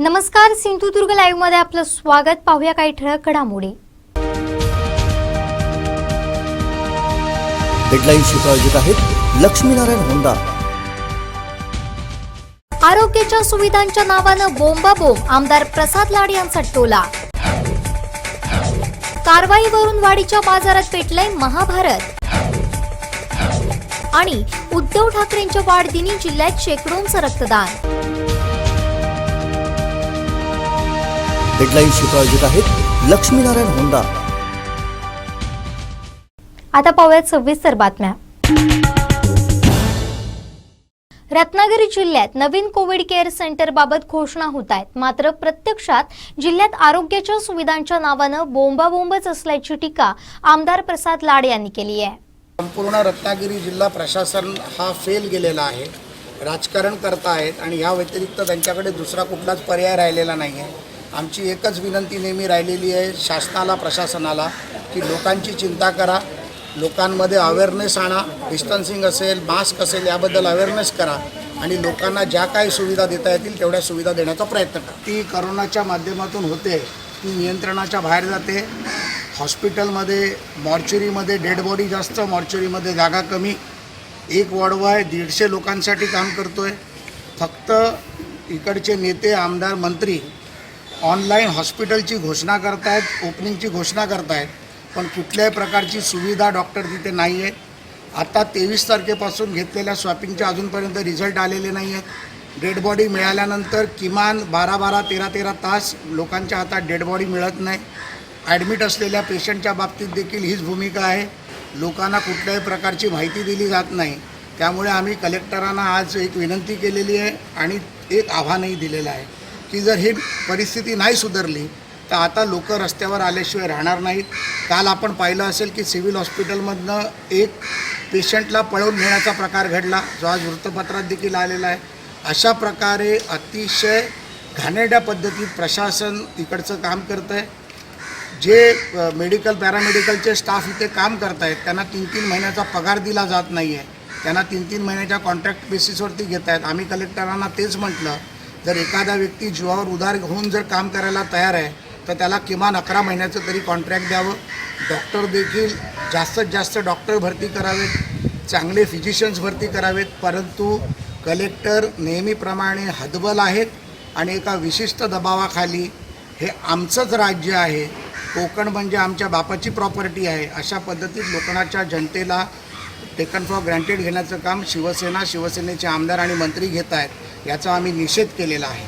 नमस्कार, सिंधुदुर्ग लाईव्ह मध्ये आपलं स्वागत। पाहूया काही ठळक घडामोडी। हेडलाईन्स प्रायोजक आहेत लक्ष्मीनारायण होंडा। आरोग्याच्या सुविधांच्या नावानं बोंबाबोंब, आमदार प्रसाद लाड यांचा टोला। कारवाईवरून वाडीच्या बाजारात पेटलंय महाभारत। आणि उद्धव ठाकरेंच्या वाढदिनी जिल्ह्यात शेकडोंचं रक्तदान। हेडलाईन्स प्रायोजक आहेत लक्ष्मीनारायण होंडा। आता पाहूयात सविस्तर बातम्या। रत्नागिरी जिल्ह्यात नवीन कोविड केअर सेंटर बाबत घोषणा होत आहेत, मात्र प्रत्यक्षात जिल्ह्यात आरोग्याच्या सुविधांच्या नावानं बोंबाबोंबच असल्याची टीका आमदार प्रसाद लाड यांनी केली आहे। संपूर्ण रत्नागिरी जिल्हा प्रशासन हा फेल गेलेला आहे, राजकारण करतायत आणि या व्यतिरिक्त त्यांच्याकडे दुसरा कुठलाच पर्याय राहिलेला नाही आहे। आमची एकच विनंती नेहमी राहिलेली आहे शासनाला, प्रशासनाला, की लोकांची चिंता करा, लोकांमध्ये अवेअरनेस आणा, डिस्टन्सिंग असेल, मास्क असेल याबद्दल अवेअरनेस करा आणि लोकांना ज्या काही सुविधा देता येतील तेवढ्या सुविधा देण्याचा प्रयत्न करा। ती करोनाच्या माध्यमातून होते, ती नियंत्रणाच्या बाहेर जाते। हॉस्पिटलमध्ये, मॉर्चरीमध्ये डेड बॉडी जास्त, मॉर्चरीमध्ये जागा कमी। एक वॉर्डवाय 150 लोकांसाठी काम करतो आहे। फक्त इकडचे नेते, आमदार, मंत्री ऑनलाईन हॉस्पिटलची घोषणा करतायत, ओपनिंगची घोषणा करतायत, पण कुठल्याही प्रकारची सुविधा डॉक्टर तिथे नाही आहे। आता 23 तारखेपासून घेतलेल्या स्वॅपिंगचे अजूनपर्यंत रिझल्ट आलेले नाही आहेत। डेड बॉडी मिळाल्यानंतर किमान 12-12, 13-13 तास लोकांच्या हातात डेड बॉडी मिळत नाही। ॲडमिट असलेल्या पेशंटच्या बाबतीत देखील हीच भूमिका आहे, लोकांना कुठल्याही प्रकारची माहिती दिली जात नाही। त्यामुळे आम्ही कलेक्टरांना आज एक विनंती केलेली आहे आणि एक आव्हानही दिलेलं आहे की जर ही परिस्थिती नाही सुधारली तर आता लोक रस्त्यावर आल्याशिवाय राहणार नाहीत। काल आपण पाहिलं असेल की सिव्हिल हॉस्पिटलमधनं एक पेशंटला पळवून नेण्याचा प्रकार घडला, जो आज वृत्तपत्रात देखील आलेला आहे। अशा प्रकारे अतिशय घाणेरड्या पद्धतीत प्रशासन इकडचं काम करतं आहे। जे मेडिकल, पॅरामेडिकलचे स्टाफ इथे काम करत आहेत त्यांना 3-3 महिन्याचा पगार दिला जात नाही आहे, त्यांना 3-3 महिन्याच्या कॉन्ट्रॅक्ट बेसिसवरती घेत आहेत। आम्ही कलेक्टरांना तेच म्हटलं, जर एखादा व्यक्ती जीवावर उधार होऊन जर काम करायला तयार आहे तर त्याला किमान 11 महिन्याचं तरी कॉन्ट्रॅक्ट द्यावं। डॉक्टर देखील जास्तीत जास्त डॉक्टर भरती करावेत, चांगले फिजिशियन्स भरती करावेत, परंतु कलेक्टर नेहमीप्रमाणे हतबल आहेत आणि एका विशिष्ट दबावाखाली हे आमचंच राज्य आहे, कोकण म्हणजे आमच्या बापाची प्रॉपर्टी आहे, अशा पद्धतीत लोकांच्या जनतेला टेकन फॉर ग्रँटेड घेण्याचं काम शिवसेनेचे आमदार आणि मंत्री घेत आहेत, याचा आम्ही निषेध केलेला आहे।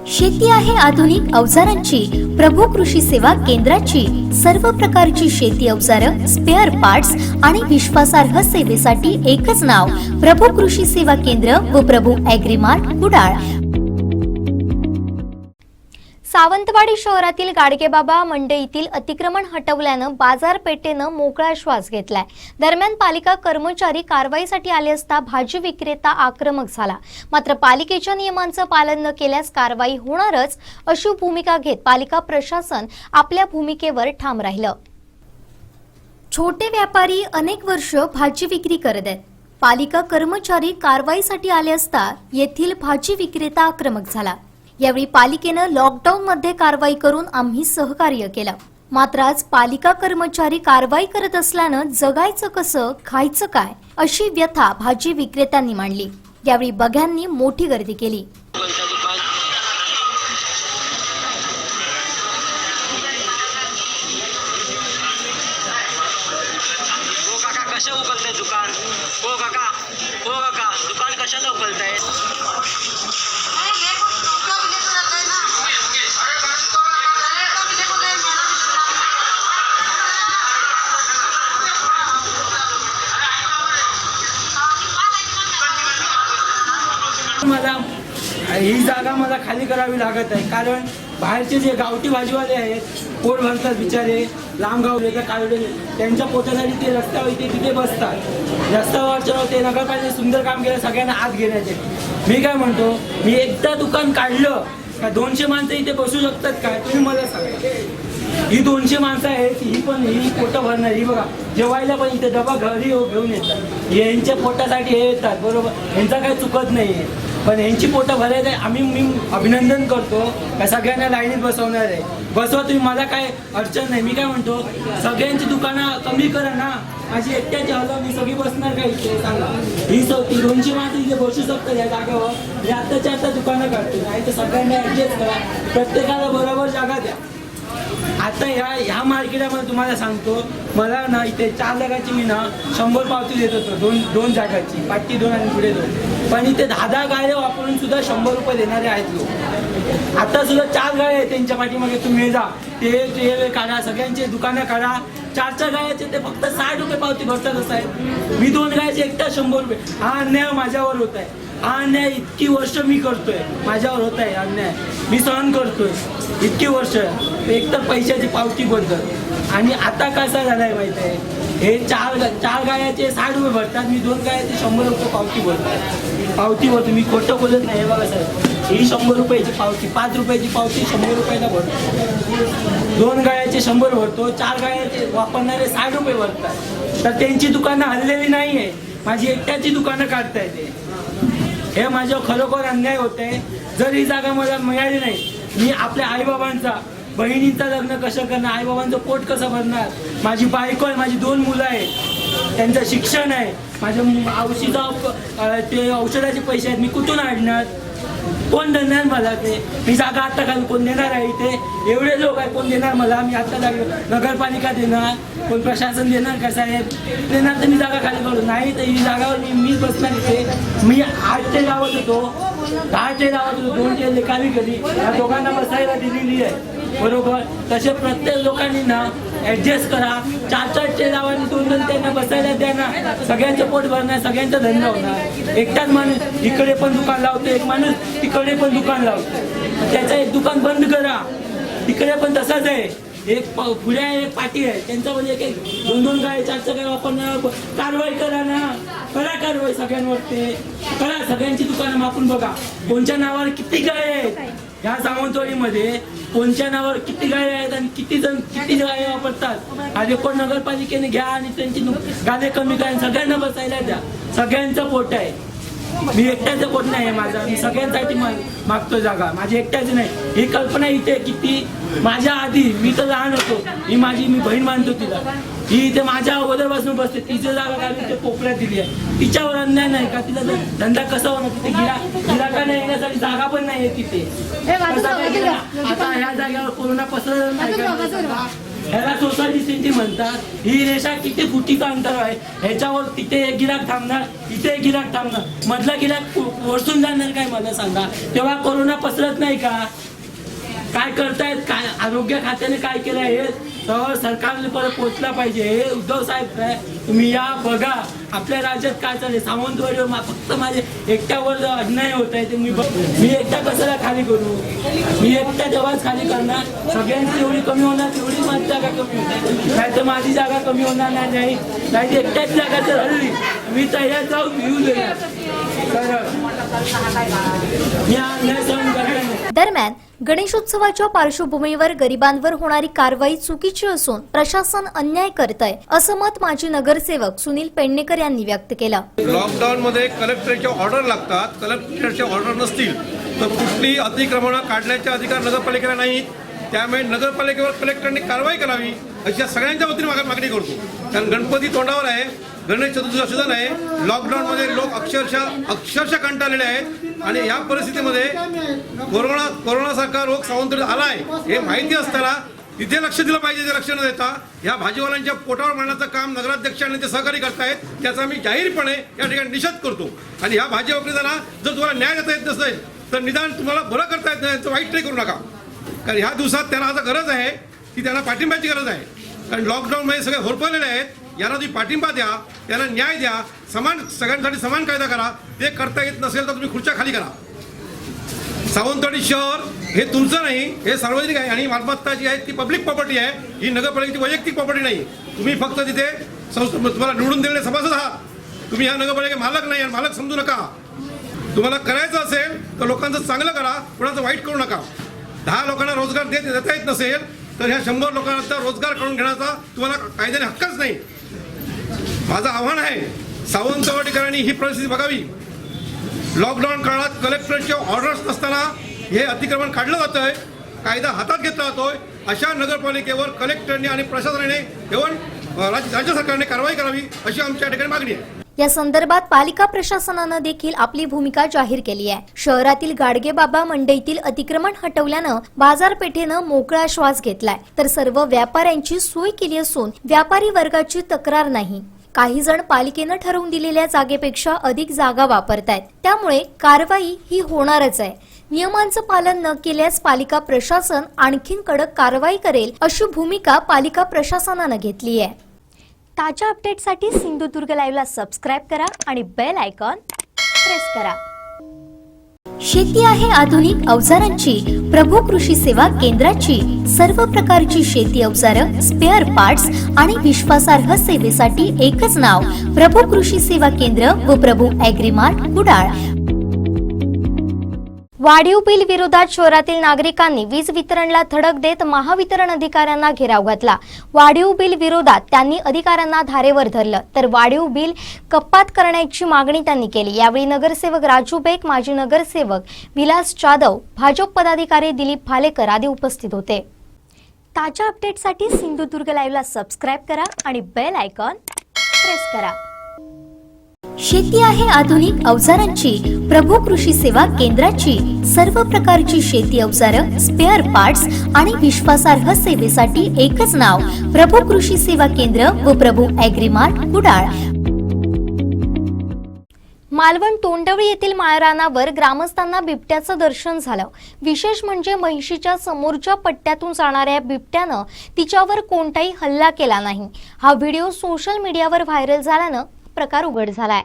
शेती आहे आधुनिक अवजारांची, प्रभू कृषी सेवा केंद्राची। सर्व प्रकारची शेती अवजारं, स्पेअर पार्ट्स आणि विश्वासार्ह सेवेसाठी एकच नाव, प्रभू कृषी सेवा केंद्र व प्रभू ॲग्रीमार्ट कुडाळ। सावंतवाडी शहरातील गाडगेबाबा मंडईतील अतिक्रमण हटवल्यानं बाजारपेठेनं मोकळा श्वास घेतलाय। दरम्यान पालिका कर्मचारी कारवाईसाठी आले असता भाजी विक्रेता आक्रमक झाला, मात्र पालिकेच्या नियमांचं पालन न केल्यास कारवाई होणारच अशी भूमिका घेत पालिका प्रशासन आपल्या भूमिकेवर ठाम राहिलं। छोटे व्यापारी अनेक वर्ष भाजी विक्री करत आहेत, पालिका कर्मचारी कारवाईसाठी आले असता येथील भाजी विक्रेता आक्रमक झाला। यावेळी पालिकेनं लॉकडाऊन मध्ये कारवाई करून आम्ही सहकार्य केलं, मात्र आज पालिका कर्मचारी कारवाई करत असल्यानं जगायचं कसं, खायचं काय अशी व्यथा भाजी विक्रेत्यांनी मांडली। यावेळी बघ्यांनी मोठी गर्दी केली। दुकान कशाला उघडताय? मला ही जागा मला खाली करावी लागत आहे, कारण बाहेरचे जे गावठी भाजीवाले आहेत, पोट भरतात बिचारे, लांब गाव वेगळं काढले, त्यांच्या पोटासाठी ते रस्त्यावर इथे तिथे बसतात। रस्त्यावरच्या ते नगरपालिकेने सुंदर काम केलं सगळ्यांना आत घेण्याचे। मी काय म्हणतो, मी एकदा दुकान काढलं का 200 माणसं इथे बसू शकतात काय? तुम्ही मला सांगा। ही 200 माणसं आहेत, ही पोटं भरणार. ही बघा जेवायला पण इथे डबा घरी घेऊन येतात. यांच्या पोटासाठी हे येतात बरोबर, यांचा काही चुकत नाही आहे. पण यांची पोटं भरायचं मी अभिनंदन करतो का सगळ्यांना लाईनीत बसवणार आहे. बसवा तुम्ही, मला काय अडचण नाही. मी काय म्हणतो सगळ्यांची दुकानं कमी करा ना. माझी एकट्याची हलं मी सगळी बसणार काय इथे सांगा. ही 200 माणसं इथे बसू शकतात या जागेवर. मी आत्ताच्या आता दुकानं काढतो, नाही तर सगळ्यांना ॲडजस्ट करा, प्रत्येकाला बरोबर जागा द्या. आता ह्या मार्केटामध्ये तुम्हाला सांगतो, मला ना इथे 4 जागाची मी ना 100 पावती देत होतो. दोन जागाची, पाठी 2 आणि पुढे 2. पण इथे 10 गाड्या वापरून सुद्धा 100 रुपये देणारे आहेत लोक. आता सुद्धा 4 गाड्या आहेत त्यांच्या पाठीमागे. तुम्ही जा ते काढा, सगळ्यांचे दुकानं काढा. 4 गाड्याचे ते फक्त 60 रुपये पावती भरतात असं आहे. मी 2 गाड्याचे एकटा 100 रुपये. हा अन्याय माझ्यावर होत आहे. हा अन्याय इतकी वर्ष मी करतोय, माझ्यावर होत आहे अन्याय, मी सहन करतोय इतकी वर्ष. एकतर पैशाची पावती बद्दल. आणि आता कसा झालाय माहिती आहे, हे 4 गाड्याचे 60 रुपये भरतात, मी 2 गाड्याचे 100 रुपये पावती भरतो. मी खोटं बोलत नाही. हे बघा सर, ही 100 रुपयाची पावती, 5 रुपयाची पावती 100 रुपयाला भरतो. 2 गाड्याचे 100 भरतो, 4 गाड्याचे वापरणारे 60 रुपये भरतात. तर त्यांची दुकानं हल्लेली नाही आहे, माझी एकट्याची दुकानं काढता येते. हे माझ्यावर खरोखर अन्याय होत आहे. जर ही जागा मला मिळाली नाही, मी आपल्या आईबाबांचा, बहिणींचं लग्न कसं करणार, आईबाबांचं पोट कसं भरणार. माझी बायको आहे, माझी 2 मुलं आहेत, त्यांचं शिक्षण आहे, माझ्या ते औषधाचे पैसे आहेत, मी कुठून आणणार, कोण देणार मला ते. मी जागा आता खाली कोण देणार आहे इथे, एवढे लोक आहे, कोण देणार मला. मी आता जागा नगरपालिका देणार, कोण प्रशासन देणार का साहेब देणार, तर मी जागा खाली करू. नाही तर ही जागावर मीच बसणार इथे. मी 8 ते लावत होतो, 10 ते लावत होतो, 2 ते लेखावी कधी या दोघांना बसायला दिलेली आहे बरोबर. तसे प्रत्येक लोकांनी ना ॲडजस्ट करा. 4 ते लावानी 2 त्यांना बसायला द्या ना. सगळ्यांचं पोट भरणार, सगळ्यांचा धंदा होणार. एकटाच माणूस इकडे पण दुकान लावतो, एक माणूस तिकडे पण दुकान लावतो. त्याचं एक दुकान बंद करा. तिकडे पण तसाच आहे, एक पुढे एक पाठी आहे, त्यांचं म्हणजे एक 2 गाय 4 गाय वापरणार. कारवाई करा ना, करा कारवाई सगळ्यांवर. ते करा, सगळ्यांची दुकानं मापून बघा कोणच्या नावावर किती गाय आहेत. ह्या सावंतवाडीमध्ये कोणत्या नावावर किती गाय आहेत आणि किती जण किती गाय वापरतात. हा रेकॉर्ड नगरपालिकेने घ्या आणि त्यांची गाणे कमी करा, सगळ्यांना बसायला द्या. सगळ्यांचं पोट आहे, मी एकट्याचं पोट नाही आहे माझा. मी सगळ्यांसाठी मागतो जागा, माझी एकट्याची नाही. ही कल्पना इथे किती माझ्या आधी, मी तर लहान होतो, मी बहीण मानतो तिला. ही इथे माझ्या अगोदरपासून बसते, तिची जागा काढून इथे कोपऱ्यात दिली आहे. तिच्यावर अन्याय नाही का? तिला धंदा कसा होणार? तिथे गिराकांना येण्यासाठी जागा पण नाही आहे तिथे. आता ह्या जागेवर कोरोना पसरला नाही का? ह्याला सोशल डिस्टन्सिंग म्हणतात. ही रेषा किती फुटीचं अंतर आहे, ह्याच्यावर तिथे एक गिराक थांबणार, इथे एक गिराक थांबणार, मधला गिराक वरसून जाणार काय मला सांगा. तेव्हा कोरोना पसरत नाही का? काय करतायत, काय आरोग्य खात्याने काय केलं हे सरकारने परत पोचला पाहिजे. हे उद्धव साहेब तुम्ही या बघा आपल्या राज्यात काय चाललंय. सावंतवाडीवर फक्त माझे एकट्यावर अन्याय होत आहे. ते मी एकटा कशाला खाली करू? मी एकट्या जेव्हाच खाली करणार, सगळ्यांची जेवढी कमी होणार तेवढी माझी जागा कमी होणार. नाही तर माझी जागा कमी होणार नाही. नाही एकट्याच जागा जर हल्ली मी तयार जाऊन घेऊन देणार. मी अन्याय सहन करणार नाही. दरम्यान गणेशोत्सवाच्या पार्श्वभूमीवर गरिबांवर होणारी कारवाई चुकीची असून प्रशासन अन्याय करतंय असं मत माजी नगरसेवक सुनील पेडणेकर यांनी व्यक्त केलं. लॉकडाऊन मध्ये कलेक्टरच्या ऑर्डर लागतात. कलेक्टरच्या ऑर्डर नसतील तर कुठली अतिक्रमणं काढण्याचे अधिकार नगरपालिकेला नाहीत. त्यामुळे नगरपालिकेवर कलेक्टरने कारवाई करावी अशी सगळ्यांच्या वतीने मागणी करतो. कारण गणपती तोंडावर आहे, गणेश चतुर्थीचा सीझन आहे. लॉकडाऊनमध्ये लोक अक्षरशः कंटाळलेले आहेत आणि या परिस्थितीमध्ये कोरोनासारखा रोग सावंतवाडीत आला आहे हे माहिती असताना तिथे लक्ष दिलं पाहिजे. ते लक्ष न देता या भाजीवाल्यांच्या पोटावर मारण्याचं काम नगराध्यक्षांनी ते सहकारी करतायत, त्याचा मी जाहीरपणे या ठिकाणी निषेध करतो. आणि ह्या भाजी विक्रेत्यांना जर तुम्हाला न्याय देता येत नसेल तर निदान तुम्हाला बरं करता येत नाही, वाईट नाही करू नका. कारण ह्या दिवसात त्यांना आता गरज आहे की त्यांना पाठिंब्याची गरज आहे. कारण लॉकडाऊनमध्ये सगळे होरपळलेले आहेत. यांना तुम्ही पाठिंबा द्या, त्यांना न्याय द्या, सगळ्यांसाठी समान कायदा करा. ते करता येत नसेल तर तुम्ही खुर्च्या खाली करा. सावंतवाडी शहर हे तुमचं नाही, हे सार्वजनिक आहे आणि मालमत्ता जी आहे ती पब्लिक प्रॉपर्टी आहे. ही नगरपालिकेची वैयक्तिक प्रॉपर्टी नाही. तुम्ही फक्त तिथे तुम्हाला निवडून दिलेले सभासद आहात. तुम्ही ह्या नगरपालिकेचे मालक नाही आणि मालक समजू नका. तुम्हाला करायचं असेल तर लोकांचं चांगलं करा, कोणाचं वाईट करू नका. 10 लोकांना रोजगार देता येत नसेल तर ह्या 100 लोकांचा रोजगार काढून घेण्याचा तुम्हाला कायद्याने हक्कच नाही. माझं आव्हान आहे, सावंतवाडीकरांनी ही परिस्थिती बघावी. लॉकडाऊन काळात कलेक्टरचे ऑर्डर्स नसताना हे अतिक्रमण काढलं जातंय, कायदा हातात घेतला जातोय. अशा नगरपालिकेवर कलेक्टरने आणि प्रशासनाने एवढं राज्य सरकारने कारवाई करावी अशी आमच्या ठिकाणी मागणी आहे. या संदर्भात पालिका प्रशासनानं देखील आपली भूमिका जाहीर केली आहे. शहरातील गाडगेबाबा मंडईतील अतिक्रमण हटवल्यानं बाजारपेठेनं मोकळा श्वास घेतलाय, तर सर्व व्यापाऱ्यांची सोय केली असून व्यापारी वर्गाची तक्रार नाही. काही जण पालिकेनं ठरवून दिलेल्या जागेपेक्षा अधिक जागा वापरतायत, त्यामुळे कारवाई ही होणारच आहे. नियमांचं पालन न केल्यास पालिका प्रशासन आणखीन कडक कारवाई करेल अशी भूमिका पालिका प्रशासनानं घेतली आहे. ताज्या अपडेटसाठी सिंधुदुर्ग लाईव्हला सबस्क्राईब करा आणि बेल आयकॉन प्रेस करा. शेती आहे आधुनिक अवजारांची, प्रभू कृषी सेवा केंद्राची. सर्व प्रकारची शेती अवजारं, स्पेअर पार्ट्स आणि विश्वासार्ह सेवेसाठी एकच नाव, प्रभू कृषी सेवा केंद्र व प्रभू ॲग्रीमार्ट कुडाळ. वाढीव बिल विरोधात शहरातील नागरिकांनी वीज वितरणला धडक देत महावितरण अधिकाऱ्यांना घेराव घातला. वाढीव बिल विरोधात त्यांनी अधिकाऱ्यांना धारेवर धरलं, तर वाढीव बिल कपात करण्याची मागणी त्यांनी केली. यावेळी नगरसेवक राजू बेक, माजी नगरसेवक विलास जाधव, भाजप पदाधिकारी दिलीप भालेकर आदी उपस्थित होते. ताज्या अपडेटसाठी सिंधुदुर्ग लाईव्हला सबस्क्राईब करा आणि बेल आयकॉन प्रेस करा. शेती आहे आधुनिक अवजारांची, प्रभू कृषी सेवा केंद्राची. सर्व प्रकारची शेती अवजारं, स्पेअर पार्ट्स आणि विश्वासार्ह सेवेसाठी एकच नाव, प्रभू कृषी सेवा केंद्र व प्रभू ॲग्रीमार्ट कुडाळ. मालवण तोंडवळी येथील माळरानावर ग्रामस्थांना बिबट्याचं दर्शन झालं. विशेष म्हणजे म्हैशीच्या समोरच्या पट्ट्यातून जाणाऱ्या बिबट्यानं तिच्यावर कोणताही हल्ला केला नाही. हा व्हिडिओ सोशल मीडियावर व्हायरल झाल्यानं प्रकार उघड झालाय.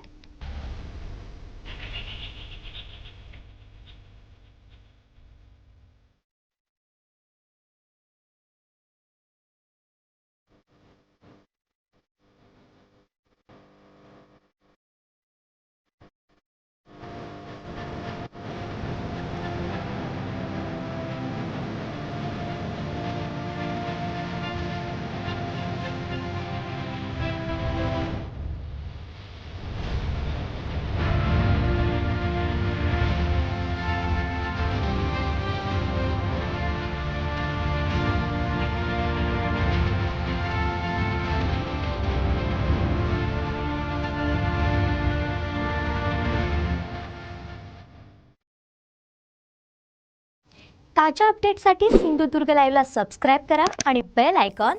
ताज्या अपडेटसाठी सिंधुदुर्ग लाईव्हला सबस्क्राईब करा आणि बेल आयकॉन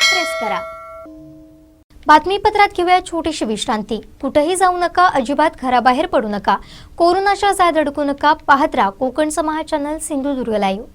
प्रेस करा. बातमीपत्रात घेऊया छोटीशी विश्रांती. कुठेही जाऊ नका, अजिबात घराबाहेर पडू नका, कोरोनाच्या जाळ्यात अडकू नका. पाहत राहा कोकण समाज channel Sindhudurg live.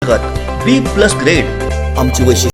B+ grade आमची वैशिष्ट्य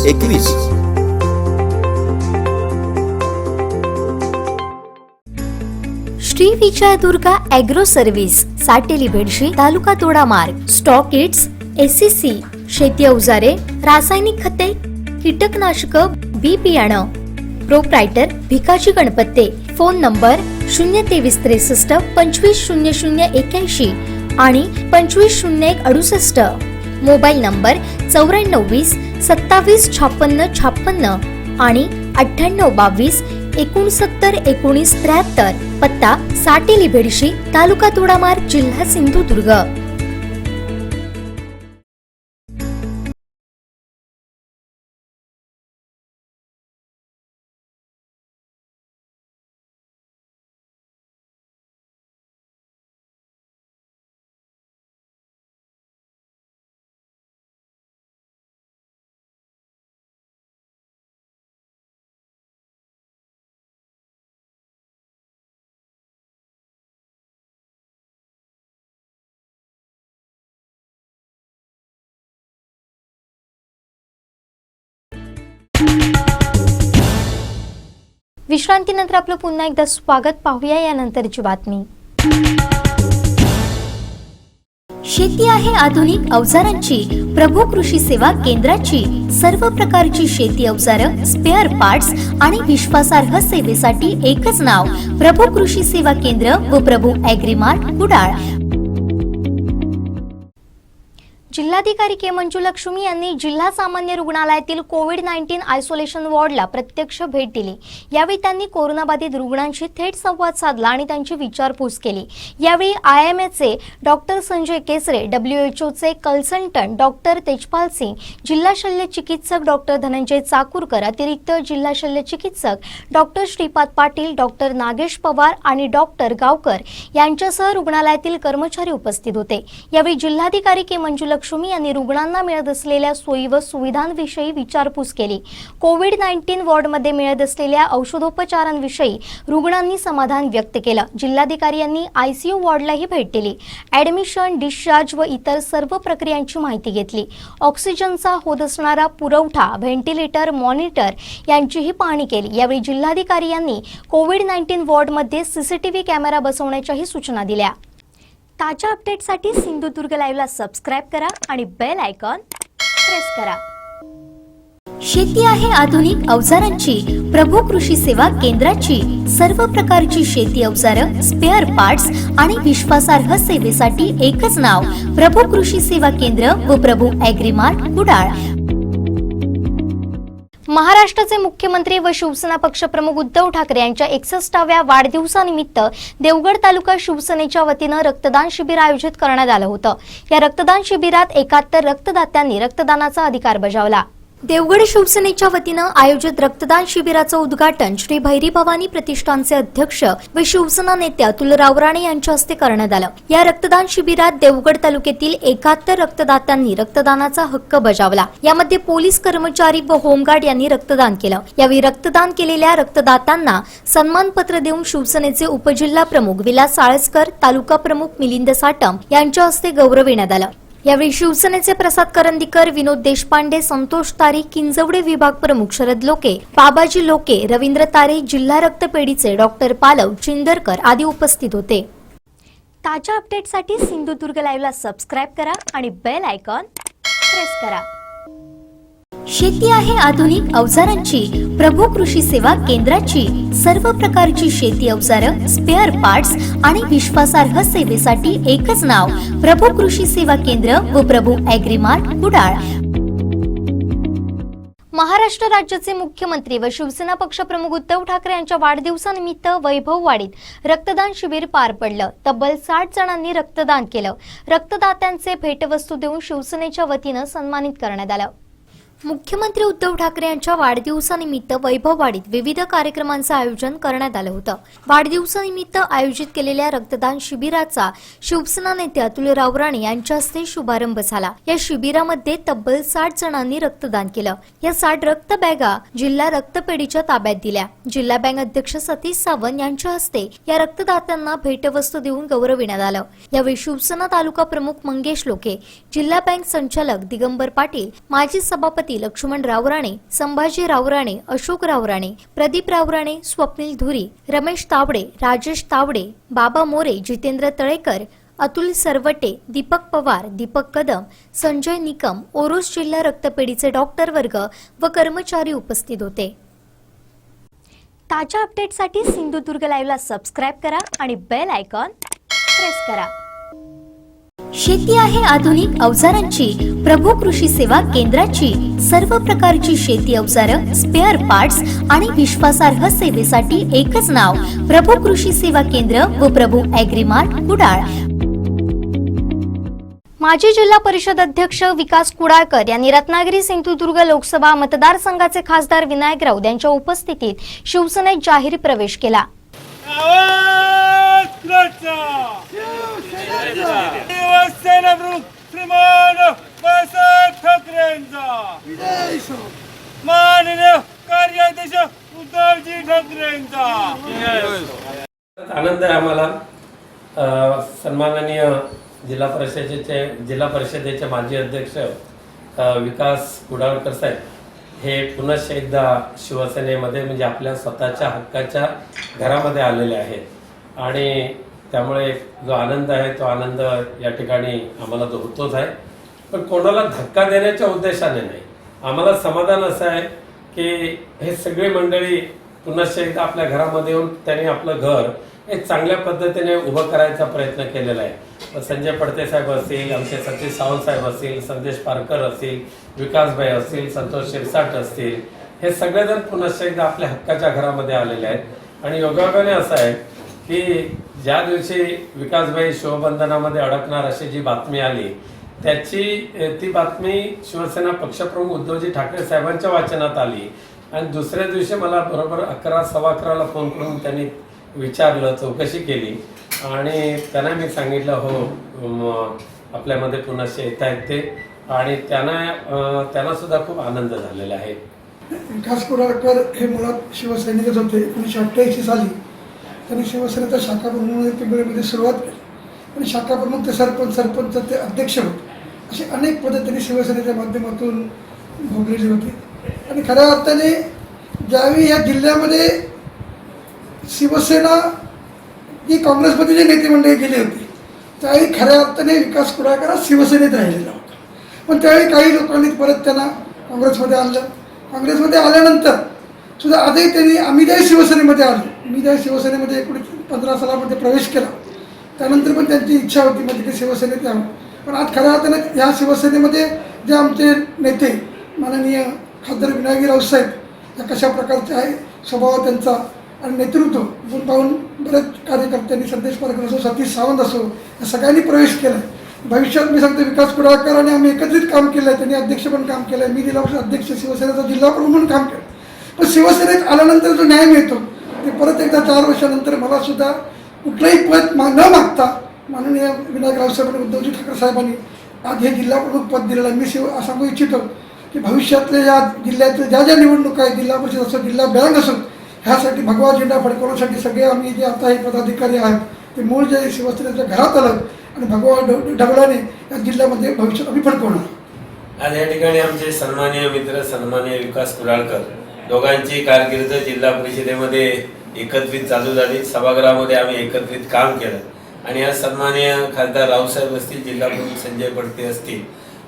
21 Shri Vijay Durga agro service, Sateli Bedshi, taluka Dodamarg. Stockists, SCC, शेती अवजारे, रासायनिक खते, कीटकनाशक, बी बियाणं. Proprietor Bhikaji Ganpate. Phone number 02363 250081 आणि 250168. मोबाईल नंबर 9420 27 56 56 आणि 9822 69 19 73. पत्ता साटेली बेडशी, तालुका तोडामार्ग, जिल्हा सिंधुदुर्ग. विश्रांतीनंतर आपलं पुन्हा एकदा स्वागत. पाहूया यानंतरची बातमी. शेती आहे आधुनिक अवजारांची, प्रभू कृषी सेवा केंद्राची. सर्व प्रकारची शेती अवजारं, स्पेअर पार्ट्स आणि विश्वासार्ह सेवेसाठी एकच नाव, प्रभू कृषी सेवा केंद्र व प्रभू ॲग्रीमार्ट कुडाळ. जिल्हाधिकारी के मंजुलक्ष्मी यांनी जिल्हा सामान्य रुग्णालयातील कोविड-19 आयसोलेशन वॉर्डला प्रत्यक्ष भेट दिली. यावेळी त्यांनी कोरोनाबाधित रुग्णांशी थेट संवाद साधला आणि त्यांची विचारपूस केली. यावेळी IMAचे डॉक्टर संजय केसरे, WHOचे कन्सल्टंट डॉक्टर तेजपाल सिंग, जिल्हा शल्य चिकित्सक डॉक्टर धनंजय चाकूरकर, अतिरिक्त जिल्हा शल्य चिकित्सक डॉक्टर श्रीपाद पाटील, डॉक्टर नागेश पवार आणि डॉक्टर गावकर यांच्यासह रुग्णालयातील कर्मचारी उपस्थित होते. यावेळी जिल्हाधिकारी के मंजुलक्ष्मी यांनी रुग्णांना मिळत असलेल्या सोयी व सुविधांविषयी विचारपूस केली. कोविड-19 वॉर्डमध्ये मिळत असलेल्या औषधोपचारांविषयी रुग्णांनी समाधान व्यक्त केलं. जिल्हाधिकारी यांनी ICU वॉर्डलाही भेट दिली. ॲडमिशन, डिस्चार्ज व इतर सर्व प्रक्रियांची माहिती घेतली. ऑक्सिजनचा होत असणारा पुरवठा, व्हेंटिलेटर, मॉनिटर यांचीही पाहणी केली. यावेळी जिल्हाधिकारी यांनी कोविड-19 वॉर्डमध्ये CCTV कॅमेरा बसवण्याच्याही सूचना दिल्या. ताज्या अपडेटसाठी सिंधुदुर्ग लाईव्हला सबस्क्राईब करा आणि बेल आयकॉन प्रेस करा. शेती आहे आधुनिक अवजारांची, प्रभू कृषी सेवा केंद्राची. सर्व प्रकारची शेती अवजारं, स्पेअर पार्ट्स आणि विश्वासार्ह सेवेसाठी एकच नाव, प्रभू कृषी सेवा केंद्र व प्रभू ॲग्रीमार्ट कुडाळ. महाराष्ट्राचे मुख्यमंत्री व शिवसेना पक्षप्रमुख उद्धव ठाकरे यांच्या 61व्या वाढदिवसानिमित्त देवगड तालुका शिवसेनेच्या वतीनं रक्तदान शिबिर आयोजित करण्यात आलं होतं. या रक्तदान शिबिरात 71 रक्तदात्यांनी रक्तदानाचा अधिकार बजावला. देवगड शिवसेनेच्या वतीनं आयोजित रक्तदान शिबिराचं उद्घाटन श्री भैरी भवानी प्रतिष्ठानचे अध्यक्ष व शिवसेना नेते अतुल रावराणे यांच्या हस्ते करण्यात आलं. या रक्तदान शिबिरात देवगड तालुक्यातील 71 रक्तदात्यांनी रक्तदानाचा हक्क बजावला. यामध्ये पोलीस कर्मचारी व होमगार्ड यांनी रक्तदान केलं. यावेळी रक्तदान केलेल्या रक्तदात्यांना सन्मानपत्र देऊन शिवसेनेचे उपजिल्हा प्रमुख विलास साळसकर, तालुका प्रमुख मिलिंद साटम यांच्या हस्ते गौरविण्यात आलं. यावेळी शिवसेनेचे प्रसाद करंदीकर, विनोद देशपांडे, संतोष तारी, किंजवडे विभाग प्रमुख शरद लोके, बाबाजी लोके, रवींद्र तारे, जिल्हा रक्तपेढीचे डॉक्टर पालव, चिंदरकर आदी उपस्थित होते. ताज्या अपडेटसाठी सिंधुदुर्ग लाईव्हला सबस्क्राईब करा आणि बेल आयकॉन प्रेस करा. शेती आहे आधुनिक अवजारांची, प्रभू कृषी सेवा केंद्राची. सर्व प्रकारची शेती अवजारं, स्पेअर पार्ट्स आणि विश्वासार्ह सेवेसाठी एकच नाव, प्रभू कृषी सेवा केंद्र व प्रभू ॲग्रीमार्ट कुडाळ. महाराष्ट्र राज्याचे मुख्यमंत्री व शिवसेना पक्षप्रमुख उद्धव ठाकरे यांच्या वाढदिवसानिमित्त वैभववाडीत रक्तदान शिबिर पार पडलं. तब्बल 60 जणांनी रक्तदान केलं. रक्तदात्यांचे भेटवस्तू देऊन शिवसेनेच्या वतीनं सन्मानित करण्यात आलं. मुख्यमंत्री उद्धव ठाकरे यांच्या वाढदिवसानिमित्त वैभववाडीत विविध कार्यक्रमांचं आयोजन करण्यात आलं होतं. वाढदिवसानिमित्त आयोजित केलेल्या रक्तदान शिबिराचा शिवसेना नेते अतुल रावराणे यांच्या हस्ते शुभारंभ झाला. या शिबिरामध्ये तब्बल 60 जणांनी रक्तदान केलं. या 60 रक्त बॅगा जिल्हा रक्तपेढीच्या ताब्यात दिल्या. जिल्हा बँक अध्यक्ष सतीश सावंत यांच्या हस्ते या रक्तदात्यांना भेटवस्तू देऊन गौरविण्यात आलं. यावेळी शिवसेना तालुका प्रमुख मंगेश लोके, जिल्हा बँक संचालक दिगंबर पाटील, माजी सभापती लक्ष्मण रावराणे, संभाजी रावराणे, अशोक रावराणे, प्रदीप रावराणे, स्वप्नील धुरी, रमेश तावडे, राजेश तावडे, बाबा मोरे, जितेंद्र तळेकर, अतुल सरवटे, दीपक पवार, दीपक कदम, संजय निकम, ओरोस जिल्हा रक्तपेढीचे डॉक्टर वर्ग व कर्मचारी उपस्थित होते. ताज्या अपडेटसाठी सिंधुदुर्ग लाईव्हला सबस्क्राईब करा आणि बेल आयकॉन प्रेस करा. शेती आहे आधुनिक अवजारांची, प्रभू कृषी सेवा केंद्राची. सर्व प्रकारची शेती अवजारं, स्पेअर पार्ट्स आणि विश्वासार्ह सेवेसाठी एकच नाव, प्रभू कृषी सेवा केंद्र व प्रभू ॲग्रीमार्ट कुडाळ. माजी जिल्हा परिषद अध्यक्ष विकास कुडाळकर यांनी रत्नागिरी सिंधुदुर्ग लोकसभा मतदारसंघाचे खासदार विनायक राऊत यांच्या उपस्थितीत शिवसेनेत जाहीर प्रवेश केला. आनंद आहे आम्हाला. सन्माननीय जिल्हा परिषदेचे माजी अध्यक्ष विकास कुडाळकर साहेब हे पुनश्च एकदा शिवसेनेमध्ये म्हणजे आपल्या स्वतःच्या हक्काच्या घरामध्ये आलेले आहेत आणि त्यामुळे जो आनंद आहे तो आनंद या ठिकाणी आम्हाला जो होतोच आहे. पण कोणाला धक्का देण्याच्या उद्देशाने नाही. आम्हाला समाधान असं आहे की हे सगळी मंडळी पुनश्च एकदा आपल्या घरामध्ये येऊन त्यांनी आपलं घर एक चांगल्या पद्धतीने उभं करायचा प्रयत्न केलेला आहे. संजय पडते साहेब असतील, आमचे सतीश सावंत साहेब असतील, संदेश पारकर असतील, विकासभाई असतील, संतोष शिरसाट असतील, हे सगळेजण पुनश्च एकदा आपल्या हक्काच्या घरामध्ये आलेले आहेत. आणि योगायोगाने असं आहे की ज्या दिवशी विकासभाई शिवबंधनामध्ये अडकणार अशी जी बातमी आली ती बातमी शिवसेना पक्षप्रमुख उद्धवजी ठाकरे साहेबांच्या वाचनात आली आणि दुसऱ्या दिवशी मला बरोबर 11:15 फोन करून त्यांनी विचारलं, चौकशी केली आणि त्यांना मी सांगितलं हो आपल्यामध्ये पुनश्च येत आहेत ते आणि त्यांना सुद्धा खूप आनंद झालेला आहे. विकास कुडाळकर हे मुळात शिवसैनिकच होते. 1988 साली त्यांनी शिवसेनेचा शाखा प्रमुख पिंपरीमध्ये सुरुवात केली आणि शाखा प्रमुख ते सरपंच ते अध्यक्ष होते. अशी अनेक पदे त्यांनी शिवसेनेच्या माध्यमातून भोगलेली होती. आणि खऱ्या अर्थाने ज्यावेळी या जिल्ह्यामध्ये शिवसेना जी काँग्रेसमध्ये जे नेते मंडळी गेली होती त्यावेळी खऱ्या अर्थाने विकास कुडाळकर हा शिवसेनेत राहिलेला होता. पण त्यावेळी काही लोकांनी परत त्यांना काँग्रेसमध्ये आणलं. काँग्रेसमध्ये आल्यानंतर सुद्धा आजही त्यांनी आम्ही ज्याही शिवसेनेमध्ये आलो, मी ज्या शिवसेनेमध्ये 1915 सालामध्ये प्रवेश केला त्यानंतर पण त्यांची इच्छा होती म्हणजे की शिवसेनेत यावं. पण आज खऱ्या अर्थाने ह्या शिवसेनेमध्ये जे आमचे नेते माननीय खासदार विनायक राऊत साहेब या कशा प्रकारचे आहे स्वभाव त्यांचा आणि नेतृत्व गुण पाहून बरेच कार्यकर्त्यांनी संदेश पारकर असो, सतीश सावंत असो या सगळ्यांनी प्रवेश केला आहे. भविष्यात मी सांगतो विकास कुडाळकर आणि आम्ही एकत्रित काम केलं आहे. त्यांनी अध्यक्ष पण काम केलं आहे, मी जिल्हा परिषद अध्यक्ष शिवसेनेचा जिल्हा प्रमुख म्हणून काम केलं. पण शिवसेनेत आल्यानंतर जो न्याय मिळतो ते परत एकदा 4 वर्षानंतर मला सुद्धा कुठलंही पद न मागता माननीय विनायक राऊत साहेब आणि उद्धवजी ठाकरे साहेबांनी आज हे जिल्हा प्रमुख पद दिलेलं आहे. मी सांगू इच्छितो की भविष्यातल्या या जिल्ह्यातल्या ज्या निवडणुका आहेत, जिल्हा परिषद असो, जिल्हा बँक असो, ह्यासाठी भगवा झेंडा फडकवण्यासाठी सगळे आम्ही जे आता हे पदाधिकारी आहेत ते मूळ जे शिवसेनेच्या घरात आलं आणि भगवा ढगलाने या जिल्ह्यामध्ये भविष्यात आम्ही फडकवणार. आज या ठिकाणी आमचे सन्माननीय मित्र सन्माननीय विकास कुडाळकर दोघांची कारकीर्द जिल्हा परिषदेमध्ये एकत्रित चालू झाली. सभागृहामध्ये आम्ही एकत्रित काम केलं आणि आज सन्माननीय खासदार रावसाहेब असतील, जिल्हा प्रमुख संजय पडते असतील,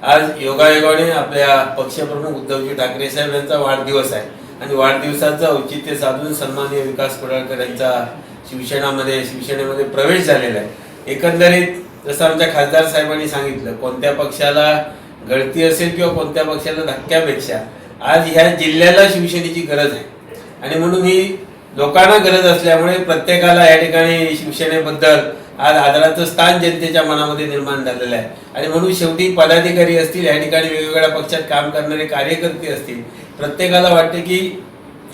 आज योगायोगाने आपल्या पक्षप्रमुख उद्धवजी ठाकरे साहेब यांचा वाढदिवस आहे आणि वाढदिवसाचं औचित्य साधून सन्माननीय विकास कुडाळकर यांचा शिवसेनेमध्ये प्रवेश झालेला आहे. एकंदरीत जसं आमच्या खासदार साहेबांनी सांगितलं, कोणत्या पक्षाला गळती असेल किंवा कोणत्या पक्षाला धक्क्यापेक्षा आज ह्या जिल्ह्याला शिवसेनेची गरज आहे आणि म्हणून ही लोकांना गरज असल्यामुळे प्रत्येकाला या ठिकाणी शिवसेनेबद्दल आज आदराचं स्थान जनतेच्या मनामध्ये निर्माण झालेलं आहे आणि म्हणून शेवटी पदाधिकारी असतील, या ठिकाणी वेगवेगळ्या पक्षात काम करणारे कार्यकर्ते असतील, प्रत्येकाला वाटते की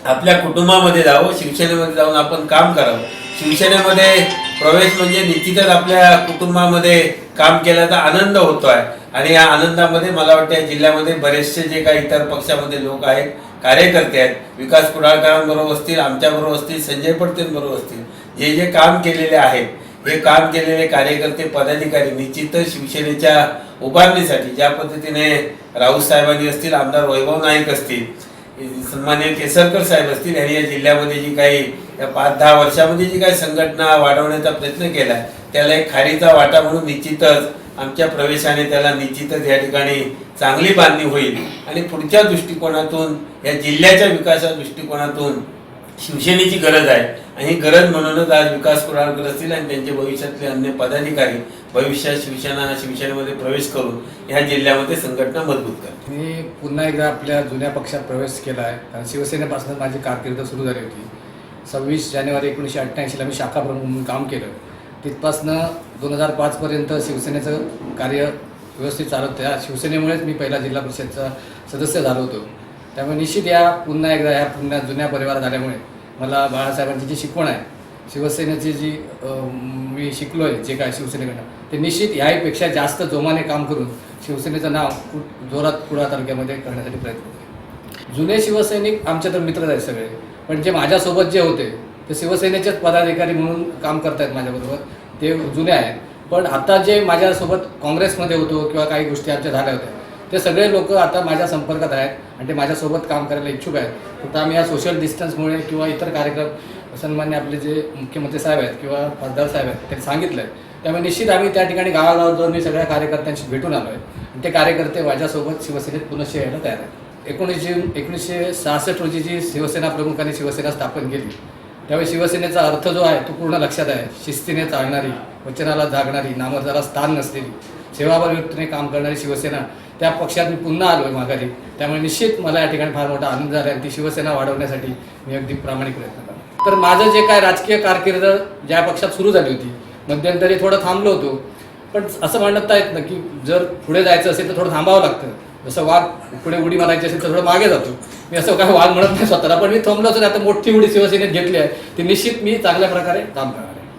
आपल्या कुटुंबामध्ये जावं, शिवसेनेमध्ये जाऊन आपण काम करावं. शिवसेनेमध्ये प्रवेश म्हणजे निश्चितच आपल्या कुटुंबामध्ये काम केल्याचा आनंद होतो आहे आणि या आनंदामध्ये मला वाटतं या जिल्ह्यामध्ये बरेचसे जे काही इतर पक्षामध्ये लोक आहेत, कार्यकर्ते आहेत, विकास कुडाळकरांबरोबर असतील, आमच्याबरोबर असतील, संजय पडतेंबरोबर असतील, जे जे काम केलेले आहेत, हे काम केलेले कार्यकर्ते पदाधिकारी निश्चितच शिवसेनेच्या उभारणीसाठी ज्या पद्धतीने राऊत साहेबांनी असतील, आमदार वैभव नाईक असतील, सन्माननीय केसरकर साहेब असतील, यांनी या जिल्ह्यामध्ये जी काही या 5-10 वर्षामध्ये जी काही संघटना वाढवण्याचा प्रयत्न केला आहे त्याला एक खारीचा वाटा म्हणून निश्चितच आमच्या प्रवेशाने त्याला निश्चितच या ठिकाणी चांगली बांधणी होईल आणि पुढच्या दृष्टिकोनातून या जिल्ह्याच्या विकासाच्या दृष्टिकोनातून शिवसेनेची गरज आहे आणि ही गरज म्हणूनच आज विकास कुडाळकर असतील आणि त्यांचे भविष्यातले अन्य पदाधिकारी भविष्यात शिवसेनेमध्ये प्रवेश करून ह्या जिल्ह्यामध्ये संघटना मजबूत करतील. मी पुन्हा एकदा आपल्या जुन्या पक्षात प्रवेश केला आहे कारण शिवसेनेपासून माझी कारकीर्द सुरू झाली होती. 26 जानेवारी 1988ला मी शाखा प्रमुख म्हणून काम केलं. तिथपासनं 2005पर्यंत शिवसेनेचं कार्य व्यवस्थित चालत. त्या शिवसेनेमुळेच मी पहिला जिल्हा परिषदचा सदस्य झालो होतो. त्यामुळे निश्चित पुन्हा एकदा जुन्या परिवारात आल्यामुळे मला बाळासाहेबांची जी शिकवण आहे, शिवसेनेची जी मी शिकलो आहे जे काय शिवसेनेकडनं, ते निश्चित याहीपेक्षा जास्त जोमाने काम करून शिवसेनेचं नाव जोरात कुडाळ तालुक्यामध्ये करण्यासाठी प्रयत्न केले. जुने शिवसैनिक आमचे तर मित्रच आहेत सगळे, पण जे माझ्यासोबत जे होते ते शिवसेनेचेच पदाधिकारी म्हणून काम करत आहेत माझ्याबरोबर, ते जुने आहेत. पण आता जे माझ्यासोबत काँग्रेसमध्ये होतो किंवा काही गोष्टी आमच्या झाल्या होत्या ते सगळे लोक आता माझ्या संपर्कात आहेत आणि ते माझ्यासोबत काम करायला इच्छुक आहेत. फक्त आम्ही या सोशल डिस्टन्समुळे किंवा इतर कार्यक्रम सन्मान्य आपले जे मुख्यमंत्री साहेब आहेत किंवा खासदार साहेब आहेत त्यांनी सांगितलं आहे, त्यामुळे निश्चित आम्ही त्या ठिकाणी गावागावात जाऊन मी सगळ्या कार्यकर्त्यांशी भेटून आलो आहे आणि ते कार्यकर्ते माझ्यासोबत शिवसेनेत पुनश्च यायला तयार आहेत. 19 जून 1966 रोजी जी शिवसेना प्रमुखांनी शिवसेना स्थापन केली त्यावेळी शिवसेनेचा अर्थ जो आहे तो पूर्ण लक्षात आहे. शिस्तीने चालणारी, वचनाला जागणारी, नामर्दाला स्थान नसलेली, सेवाभावी काम करणारी शिवसेना, त्या पक्षात मी पुन्हा आलो आहे माघारी. त्यामुळे निश्चित मला या ठिकाणी फार मोठा आनंद झाला आणि ती शिवसेना वाढवण्यासाठी मी अगदी प्रामाणिक प्रयत्न करतो. तर माझं जे काय राजकीय कारकीर्द ज्या पक्षात सुरू झाली होती, मध्यंतरी थोडं थांबलो होतो, पण असं म्हणता येत ना की जर पुढे जायचं असेल तर थोडं थांबावं लागतं. जसं वाघ पुढे उडी मारायची असेल तर थोडं मागे जातो. मी असं काय वाघ म्हणत नाही स्वतःला, पण मी थांबलो असेल. आता मोठी उडी शिवसेनेत घेतली आहे, ती निश्चित मी चांगल्या प्रकारे काम करणार आहे.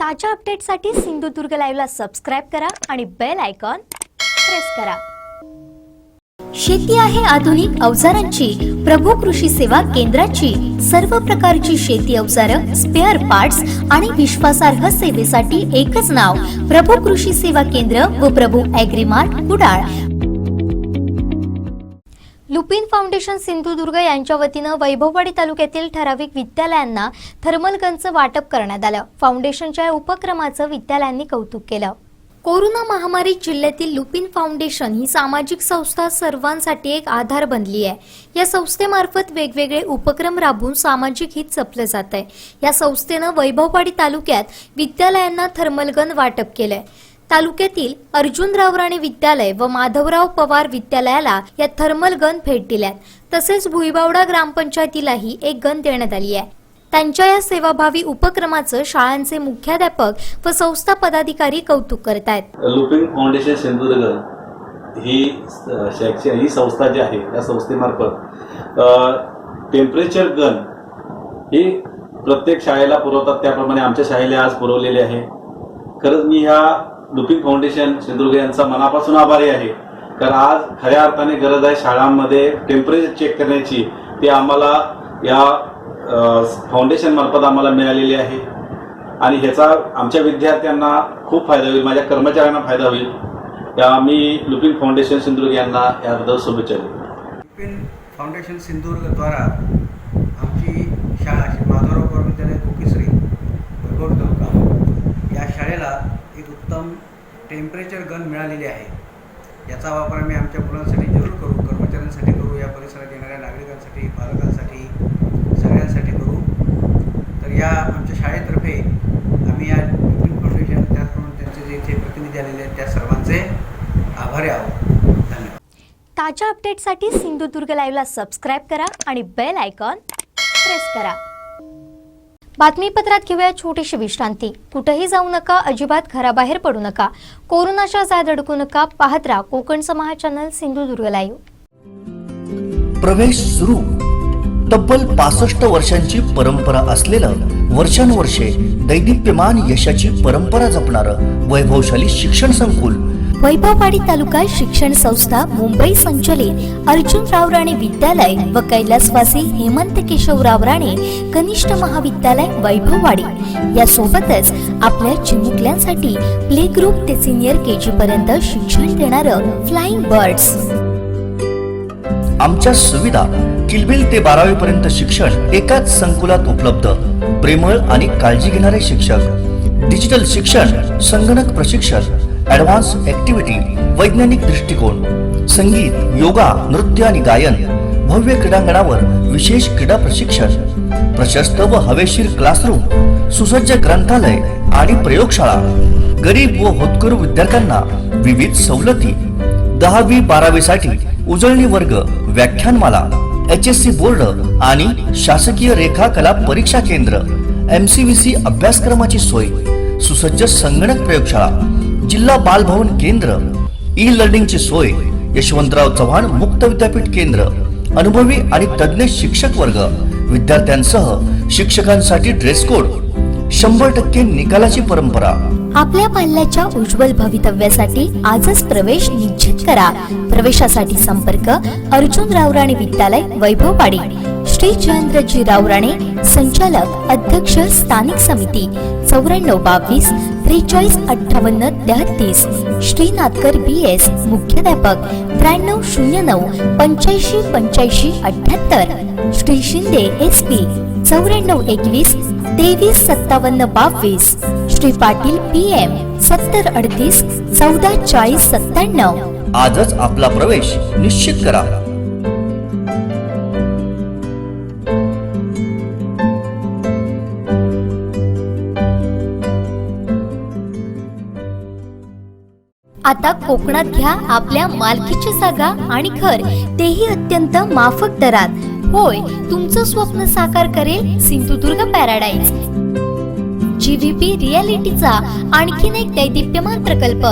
ताज्या अपडेट्ससाठी सिंधुदुर्ग लाईव्हला सबस्क्राईब करा आणि बेल आयकॉन प्रेस करा. शेती आहे आधुनिक अवजारांची, प्रभू कृषी सेवा केंद्राची. सर्व प्रकारची शेती अवजारं, स्पेअर पार्ट्स आणि विश्वासार्ह सेवेसाठी एकच नाव, प्रभू कृषी सेवा केंद्र व प्रभू ॲग्रीमार्ट कुडाळ. लुपिन फाउंडेशन सिंधुदुर्ग यांच्या वतीनं वैभववाडी तालुक्यातील ठराविक विद्यालयांना थर्मल गनचं वाटप करण्यात आलं. फाउंडेशनच्या या उपक्रमाचं विद्यालयांनी कौतुक केलं. कोरोना महामारी जिल्ह्यातील लुपिन फाउंडेशन ही सामाजिक संस्था सर्वांसाठी एक आधार बनली आहे. या संस्थेमार्फत वेगवेगळे उपक्रम राबवून सामाजिक हित जपलं जात आहे. या संस्थेनं वैभववाडी तालुक्यात विद्यालयांना थर्मल गन वाटप केलंय. तालुक्यातील अर्जुनराव राणे विद्यालय व माधवराव पवार विद्यालयाला या थर्मल गन भेट दिल्यात. तसेच भुईबावडा ग्रामपंचायतीलाही एक गन देण्यात आली आहे. त्यांच्या या सेवाभावी उपक्रमाचं शाळांचे मुख्याध्यापक व संस्था पदाधिकारी कौतुक करत आहेत. लुपिन फाउंडेशन सिंधुदुर्ग ही संस्था जी आहे या संस्थेमार्फत टेम्परेचर गन ही प्रत्येक शाळेला पुरवतात. त्याप्रमाणे आमच्या शाळेला आज पुरवलेले आहे. खरंच मी ह्या लुपिन फाउंडेशन सिंधुदुर्ग यांचा मनापासून आभारी आहे. कारण आज खऱ्या अर्थाने गरज आहे शाळांमध्ये टेम्परेचर चेक करण्याची. ती आम्हाला या फाउंडेशन मार्फत आम्हाला मिळालेली आहे आणि ह्याचा आमच्या विद्यार्थ्यांना खूप फायदा होईल, माझ्या कर्मचाऱ्यांना फायदा होईल. त्या मी लुपिन फाउंडेशन सिंधुदुर्ग यांना याबद्दल शुभेच्छा देतो. लुपिन फाउंडेशन सिंधुदुर्गद्वारा आमची शाळा श्री माधवराव पवार विद्यालय कोकिसरी वैभव तालुका या शाळेला एक उत्तम टेम्परेचर गन मिळालेली आहे. याचा वापर आम्ही आमच्या मुलांसाठी जरूर करू, कर्मचाऱ्यांसाठी करू, या परिसरात येणाऱ्या नागरिकांसाठी, पालकांसाठी, सगळ्यांसाठी करू. तर या आमच्या शाळेतर्फे आम्ही या लुपिन फाउंडेशन त्याचप्रमाणे त्यांचे जे इथे प्रतिनिधी आलेले आहेत त्या सर्वांचे आभारी आहोत. धन्यवाद. ताज्या अपडेटसाठी सिंधुदुर्ग लाईव्हला सबस्क्राईब करा आणि बेल आयकॉन प्रेस करा. बातमीपत्रात घेऊया छोटीशी विश्रांती. कुठेही जाऊ नका, अजिबात घराबाहेर पडू नका, कोरोनाच्या जाळ्यात अडकू नका. पाहत राहा कोकणचं महाचॅनल सिंधुदुर्ग लाईव्ह. प्रवेश सुरू. तब्बल 65 वर्षांची परंपरा असलेलं वर्षानुवर्षे दैदिप्यमान यशाची परंपरा जपणारं वैभवशाली शिक्षण संकुल वैभववाडी तालुका शिक्षण संस्था मुंबई संचलित अर्जुनराव राणे विद्यालय व कैलासवासी हेमंत केशवराव राणे कनिष्ठ महाविद्यालय वैभववाडी यासोबतच आपल्या चिमुकल्यांसाठी प्ले ग्रुप ते सिनियर केजी पर्यंत शिक्षण देणारं फ्लाइंग बर्ड्स. आमच्या सुविधा किलबिल ते 12वी पर्यंत शिक्षण एकाच संकुलात उपलब्ध. प्रेमळ आणि काळजी घेणारे शिक्षक, डिजिटल शिक्षण, संगणक प्रशिक्षण, ॲडव्हान्स ऍक्टिव्हिटी, वैज्ञानिक दृष्टिकोन, संगीत, योगा, नृत्य आणि गायन, भव्य क्रीडांगणावर विशेष क्रीडा प्रशिक्षण, प्रशस्त व हवेशीर क्लासरूम, सुसज्ज ग्रंथालय आणि प्रयोगशाळा, गरीब व होतकरू विद्यार्थ्यांना विविध सवलती, 10वी 12वी साठी उजळणी वर्ग, व्याख्यानमाला, HSC बोर्ड आणि शासकीय रेखा कला परीक्षा केंद्र, MCVC अभ्यासक्रमाची सोय, सुसज्ज संगणक प्रयोगशाळा, जिल्हा बालभवन केंद्र, ई-लर्निंगची सोय, यशवंतराव चव्हाण मुक्त विद्यापीठ केंद्र, अनुभवी आणि तज्ञ शिक्षक वर्ग, विद्यार्थ्यांसह शिक्षकांसाठी ड्रेस कोड, 100% निकालाची परंपरा. आपल्या पाल्याच्या उज्ज्वल भवितव्यासाठी आजच प्रवेश निश्चित करा. प्रवेशासाठी संपर्क अर्जुनराव राणे विद्यालय वैभववाडी. श्री जयेंद्रजी राव राणे संचालक, अध्यक्ष स्थानिक समिती 9422 43 58 33. श्री नाथकर BS मुख्याध्यापक 9309 85 85 78. श्री शिंदे SP 9421 23 57 22. श्री पाटील PM 7038 14 40 97. आजच आपला प्रवेश निश्चित करा. आता कोकणात घ्या आपल्या मालकीची जागा आणि घर, तेही अत्यंत माफक दरात. होय, तुमचं स्वप्न साकार करेल सिंधुदुर्ग पॅराडाईज. GVP रियालिटीचा आणखीन एक दैदिप्यमान प्रकल्प,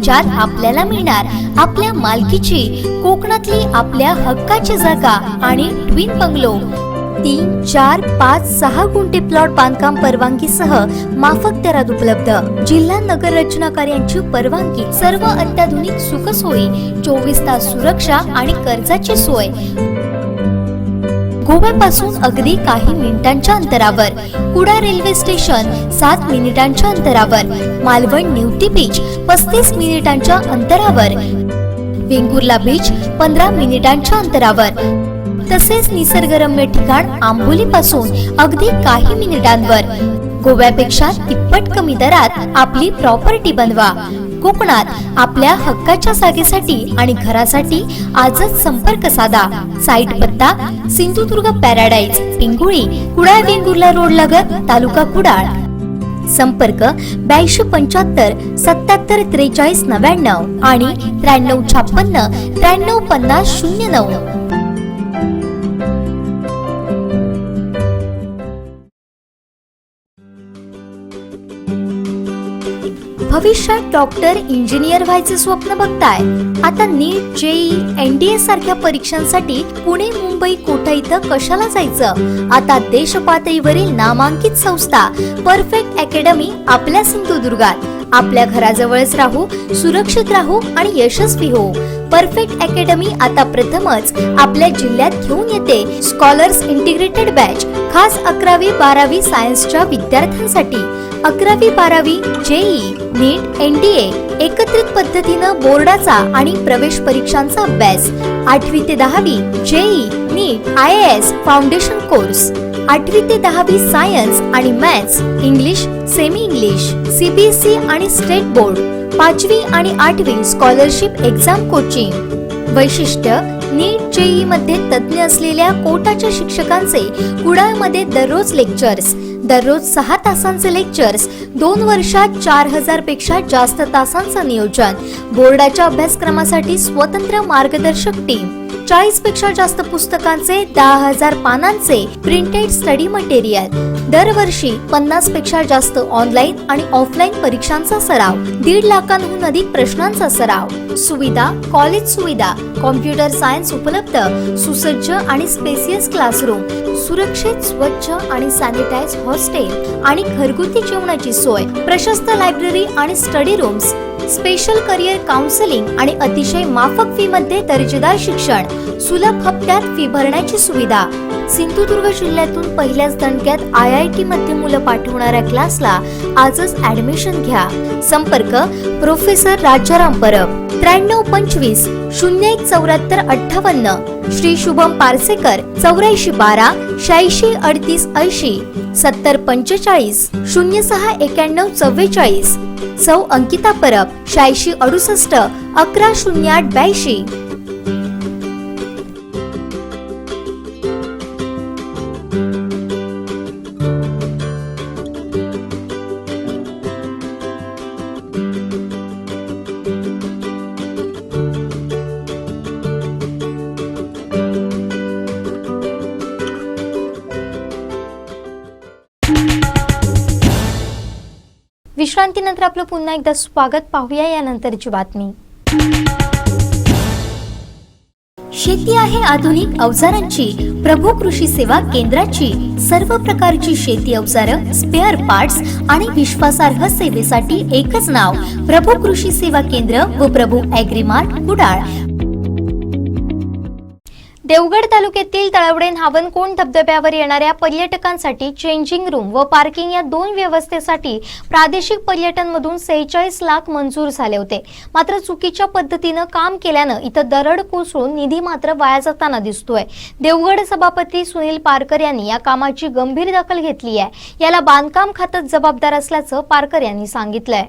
ज्यात आपल्याला मिळणार आपल्या मालकीची कोकणातली आपल्या हक्काची जागा आणि ट्विन बंगलो. 3, 4, 5, 6 गुंठे प्लॉट बांधकाम परवानगीसह माफक दरात उपलब्ध. जिल्हा नगर रचना कार्यांची परवानगी, सर्व अत्याधुनिक सुखसोयी, 24 तास सुरक्षा आणि कर्जाची सोय. गोव्यापासून अगदी काही मिनिटांच्या अंतरावर. कुडा रेल्वे स्टेशन 7 मिनिटांच्या अंतरावर. मालवण निवती बीच 35 मिनिटांच्या अंतरावर. वेंगुर्ला बीच 15 मिनिटांच्या अंतरावर. तसेच निसर्गरम्य ठिकाण आंबोली पासून अगदी काही मिनिटांवर. गोव्यापेक्षा तिप्पट कमी दरात आपली प्रॉपर्टी बनवा. कोकणात आपल्या हक्काच्या जागेसाठी आणि घरासाठी आजच संपर्क साधा. साईट पत्ता सिंधुदुर्ग पॅराडाईज, पिंगुळी, कुडाळ वेंगुर्ला रोड लगत, तालुका कुडाळ. संपर्क 8275 77 43 99 आणि 9356 93 50 09. भविष्यात डॉक्टर, इंजिनियर व्हायचे स्वप्न बघताय? आता नीट, JEE, NDA सारख्या परीक्षांसाठी पुणे, मुंबई, कोटा इथं कशाला जायचं? आता देश पातळीवरील नामांकित संस्था परफेक्ट अकॅडमी आपल्या सिंधुदुर्गात. आपल्या घराजवळच राहू, सुरक्षित राहू आणि यशस्वी हो. परफेक्ट अकॅडमी आता प्रथमच आपल्या जिल्ह्यात घेऊन येते स्कॉलर्स इंटिग्रेटेड बॅच, खास 11वी 12वी सायन्सच्या विद्यार्थ्यांसाठी. 11वी 12वी जेई नीट NDA एकत्रित पद्धतीनं बोर्डाचा आणि प्रवेश परीक्षांचा अभ्यास 8वी ते 10वी जेई नीट IAS फाउंडेशन कोर्स 8वी ते 10वी सायन्स आणि maths English semi English CBSE आणि स्टेट बोर्ड 5वी आणि 8वी स्कॉलरशिप एक्झाम कोचिंग वैशिष्ट्य नीट जेई मध्ये तज्ञ असलेल्या कोटाच्या शिक्षकांचे कुडाळमध्ये दररोज लेक्चर्स दररोज 6 तासांचे लेक्चर्स 2 वर्षात 4000 पेक्षा जास्त तासांचं नियोजन बोर्डाच्या अभ्यासक्रमासाठी स्वतंत्र मार्गदर्शक टीम 40 पेक्षा जास्त पुस्तकांचे 10,000 पानांचे प्रिंटेड स्टडी मटेरियल दरवर्षी 50 पेक्षा जास्त ऑनलाईन आणि ऑफलाईन परीक्षांचा सराव 1.5 लाखांहून अधिक प्रश्नांचा सराव सुविधा कॉलेज सुविधा कॉम्प्युटर सायन्स उपलब्ध सुसज्ज आणि स्पेसियस क्लासरूम सुरक्षित स्वच्छ आणि सॅनिटाइज हॉस्टेल आणि घरगुती जेवणाची सोय प्रशस्त लायब्ररी आणि study rooms special career counselling आणि अतिशय माफक फी मध्ये दर्जेदार शिक्षण सुलभ हप्त्यात फी भरण्याची सुविधा सिंधुदुर्ग जिल्ह्यातून पहिल्याच दणक्यात IIT मध्ये मुलं पाठवणाऱ्या क्लासला आजच ऍडमिशन घ्या संपर्क प्रोफेसर राजाराम परब 9325 01 74 58 श्री शुभम पारसेकर 8412 86 38 80 70 45 06 91 44 सौ अंकिता परब 86 68 11 08 82 विश्रांतीनंतर आपलं पुन्हा एकदा स्वागत पाहूया यानंतरची बातमी शेती आहे आधुनिक अवजारांची प्रभू कृषी सेवा केंद्राची सर्व प्रकारची शेती अवजारं स्पेअर पार्ट्स आणि विश्वासार्ह सेवेसाठी एकच नाव प्रभू कृषी सेवा केंद्र व प्रभू ॲग्रीमार्ट कुडाळ देवगड तालुक्यातील तळवडे नावनकोंड धबधब्यावर येणाऱ्या पर्यटकांसाठी चेंजिंग रूम व पार्किंग या 2 व्यवस्थेसाठी प्रादेशिक पर्यटन मधून 46 लाख मंजूर झाले होते मात्र चुकीच्या पद्धतीनं काम केल्यानं इथं दरड कोसळून निधी मात्र वाया जाताना दिसतोय देवगड सभापती सुनील पारकर यांनी या कामाची गंभीर दखल घेतली आहे याला बांधकाम खातं जबाबदार असल्याचं पारकर यांनी सांगितलंय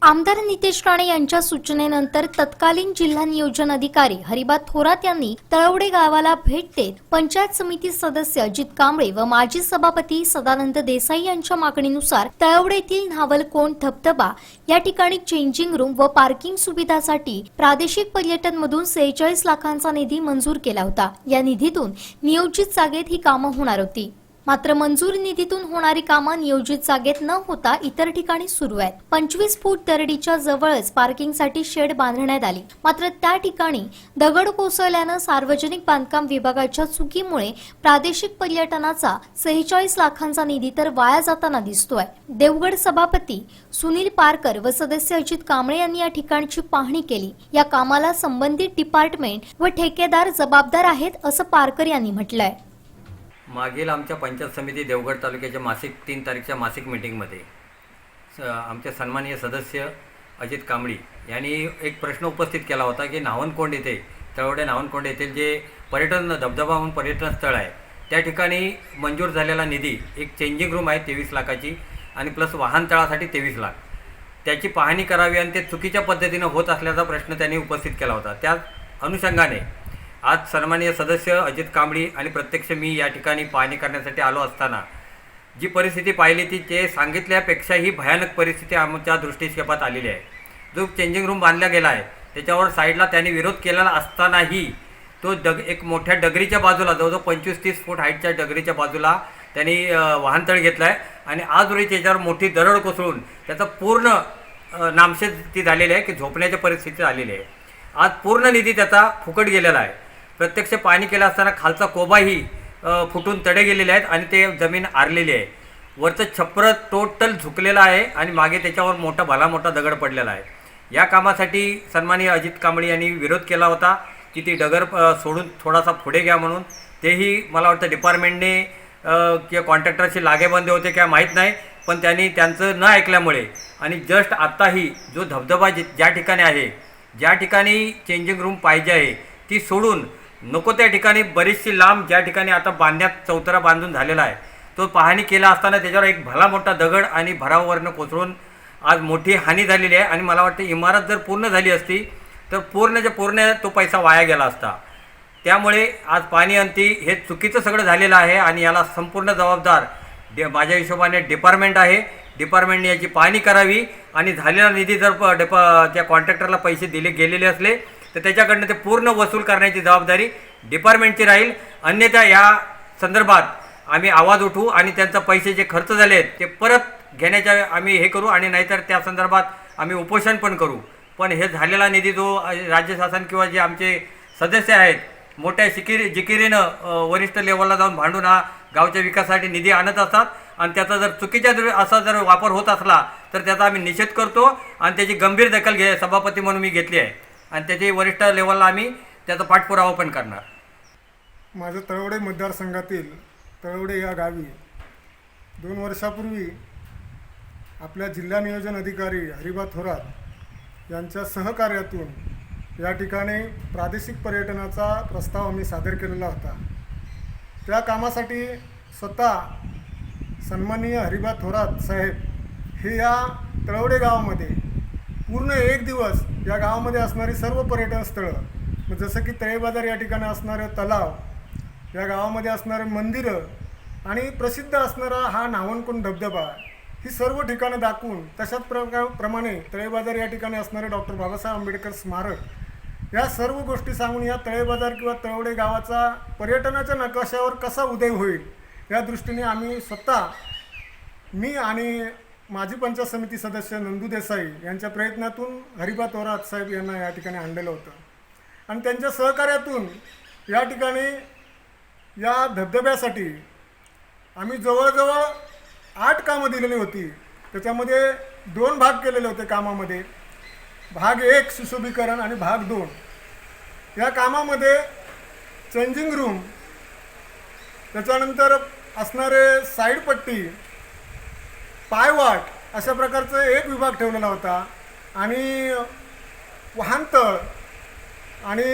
आमदार नितेश राणे यांच्या सूचनेनंतर तत्कालीन जिल्हा नियोजन अधिकारी हरिबा थोरात यांनी तळवडे गावाला भेट देत पंचायत समिती सदस्य अजित कांबळे व माजी सभापती सदानंद देसाई यांच्या मागणीनुसार तळवडेतील नावलकोंड धबधबा या ठिकाणी चेंजिंग रूम व पार्किंग सुविधासाठी प्रादेशिक पर्यटन मधून 46 लाखांचा निधी मंजूर केला होता या निधीतून नियोजित जागेत ही कामं होणार होती मात्र मंजूर निधीतून होणारी कामं नियोजित जागेत न होता इतर ठिकाणी सुरू आहेत 25 फूट दरडीच्या जवळच पार्किंगसाठी शेड बांधण्यात आली मात्र त्या ठिकाणी दगड कोसळल्यानं सार्वजनिक बांधकाम विभागाच्या चुकीमुळे प्रादेशिक पर्यटनाचा 46 लाखांचा निधी तर वाया जाताना दिसतोय देवगड सभापती सुनील पारकर व सदस्य अजित कांबळे यांनी या ठिकाणची पाहणी केली या कामाला संबंधित डिपार्टमेंट व ठेकेदार जबाबदार आहेत असं पारकर यांनी म्हटलंय मागील आमच्या पंचायत समिती देवगड तालुक्याच्या मासिक 3 तारीखच्या मासिक मीटिंगमध्ये आमचे सन्माननीय सदस्य अजित कांबळे यांनी एक प्रश्न उपस्थित केला होता की नावनकोंड येथे तळवडे नावनकोंड येथील जे पर्यटन धबधबा म्हणून पर्यटन स्थळ आहे त्या ठिकाणी मंजूर झालेला निधी एक चेंजिंग रूम आहे 23 लाखाची आणि प्लस वाहनतळासाठी 23 लाख त्याची पाहणी करावी आणि ते चुकीच्या पद्धतीनं होत असल्याचा प्रश्न त्यांनी उपस्थित केला होता त्या अनुषंगाने आज सन्माननीय सदस्य अजित कांबळे आणि प्रत्यक्ष मी या ठिकाणी पाहणी करण्यासाठी आलो असताना जी परिस्थिती पाहिली ती ते सांगितल्यापेक्षाही भयानक परिस्थिती आमच्या दृष्टिक्षेपात आलेली आहे जो चेंजिंग रूम बांधला गेला आहे त्याच्यावर साईडला त्यांनी विरोध केलेला असतानाही तो एक मोठ्या डगरीच्या बाजूला जवळजवळ 25-30 फूट हाईटच्या डगरीच्या बाजूला त्यांनी वाहनतळ घेतला आहे आणि आज रोजी त्याच्यावर मोठी दरड कोसळून त्याचा पूर्ण नामशेष ती झालेली आहे की झोपण्याच्या परिस्थिती आलेली आहे आज पूर्ण निधी त्याचा फुकट गेलेला आहे प्रत्यक्ष पाणी केलं असताना खालचा कोबाही फुटून तडे गेलेले आहेत आणि ते जमीन आरलेली आहे वरचं छप्पर टोटल झुकलेलं आहे आणि मागे त्याच्यावर भला मोठा दगड पडलेला आहे या कामासाठी सन्माननीय अजित कांबळे यांनी विरोध केला होता की ती डगर सोडून थोडासा पुढे घ्या म्हणून तेही मला वाटतं डिपार्टमेंटने किंवा कॉन्ट्रॅक्टरशी लागेबांधे होते किंवा माहीत नाही पण त्यांनी त्यांचं न ऐकल्यामुळे आणि जस्ट आत्ताही जो धबधबा ज्या ठिकाणी आहे, ज्या ठिकाणी चेंजिंग रूम पाहिजे आहे ती सोडून नको त्या ठिकाणी बरीचशी लांब ज्या ठिकाणी आता बांधण्यात चौतरा बांधून झालेला आहे तो पाहणी केला असताना त्याच्यावर एक भला मोठा दगड आणि भरावावरनं कोसळून आज मोठी हानी झालेली आहे. आणि मला वाटतं इमारत जर पूर्ण झाली असती तर पूर्ण तो पैसा वाया गेला असता. त्यामुळे आज पाणी अंती हे चुकीचं सगळं झालेलं आहे आणि याला संपूर्ण जबाबदार माझ्या हिशोबाने डिपार्टमेंट आहे. डिपार्टमेंटने याची पाहणी करावी आणि झालेला निधी जर त्या कॉन्ट्रॅक्टरला पैसे दिले गेलेले असले तर त्याच्याकडनं ते पूर्ण वसूल करण्याची जबाबदारी डिपार्टमेंटची राहील. अन्यथा या संदर्भात आम्ही आवाज उठवू आणि त्यांचा पैसे जे खर्च झाले आहेत ते परत घेण्याच्या आम्ही हे करू आणि नाहीतर त्या संदर्भात आम्ही उपोषण पण करू. पण हे झालेला निधी जो राज्य शासन किंवा जे आमचे सदस्य आहेत मोठ्या जिकिरीनं वरिष्ठ लेवलला जाऊन भांडून हा गावच्या विकासासाठी निधी आणत असतात आणि त्याचा जर चुकीच्या असा जर वापर होत असला तर त्याचा आम्ही निषेध करतो आणि त्याची गंभीर दखल सभापती म्हणून मी घेतली आहे आणि त्याची वरिष्ठ लेवलला आम्ही त्याचा पाठपुरावा पण करणार. माझं तळवडे मतदारसंघातील तळवडे या गावी 2 वर्षापूर्वी आपल्या जिल्हा नियोजन अधिकारी हरिबा थोरात यांच्या सहकार्यातून या ठिकाणी प्रादेशिक पर्यटनाचा प्रस्ताव आम्ही सादर केलेला होता. त्या कामासाठी स्वतः सन्माननीय हरिबा थोरात साहेब हे या तळवडे गावामध्ये पूर्ण 1 दिवस या गावामध्ये असणारी सर्व पर्यटन स्थळं जसं की तळेबाजार या ठिकाणी असणारे तलाव, या गावामध्ये असणारे मंदिरं आणि प्रसिद्ध असणारा हा नावणकुंड धबधबा ही सर्व ठिकाणं दाखवून तशाच प्रमाणे तळेबाजार या ठिकाणी असणारे डॉक्टर बाबासाहेब आंबेडकर स्मारक या सर्व गोष्टी सांगून या तळेबाजार किंवा तळवडे गावाचा पर्यटनाच्या नकाशावर कसा उदय होईल या दृष्टीने आम्ही स्वतः मी आणि माजी पंचायत समिती सदस्य नंदू देसाई यांच्या प्रयत्नातून हरिबा थोरात साहेब यांना या ठिकाणी आणलेलं होतं आणि त्यांच्या सहकार्यातून या ठिकाणी या धबधब्यासाठी आम्ही जवळजवळ 8 कामं दिलेली होती. त्याच्यामध्ये 2 भाग केलेले होते कामामध्ये. भाग 1 सुशोभीकरण आणि भाग 2. या कामामध्ये चेंजिंग रूम, त्याच्यानंतर असणारे साईड पट्टी, पायवाट अशा प्रकारचा एक विभाग ठेवलेला होता आणि वाहनतळ आणि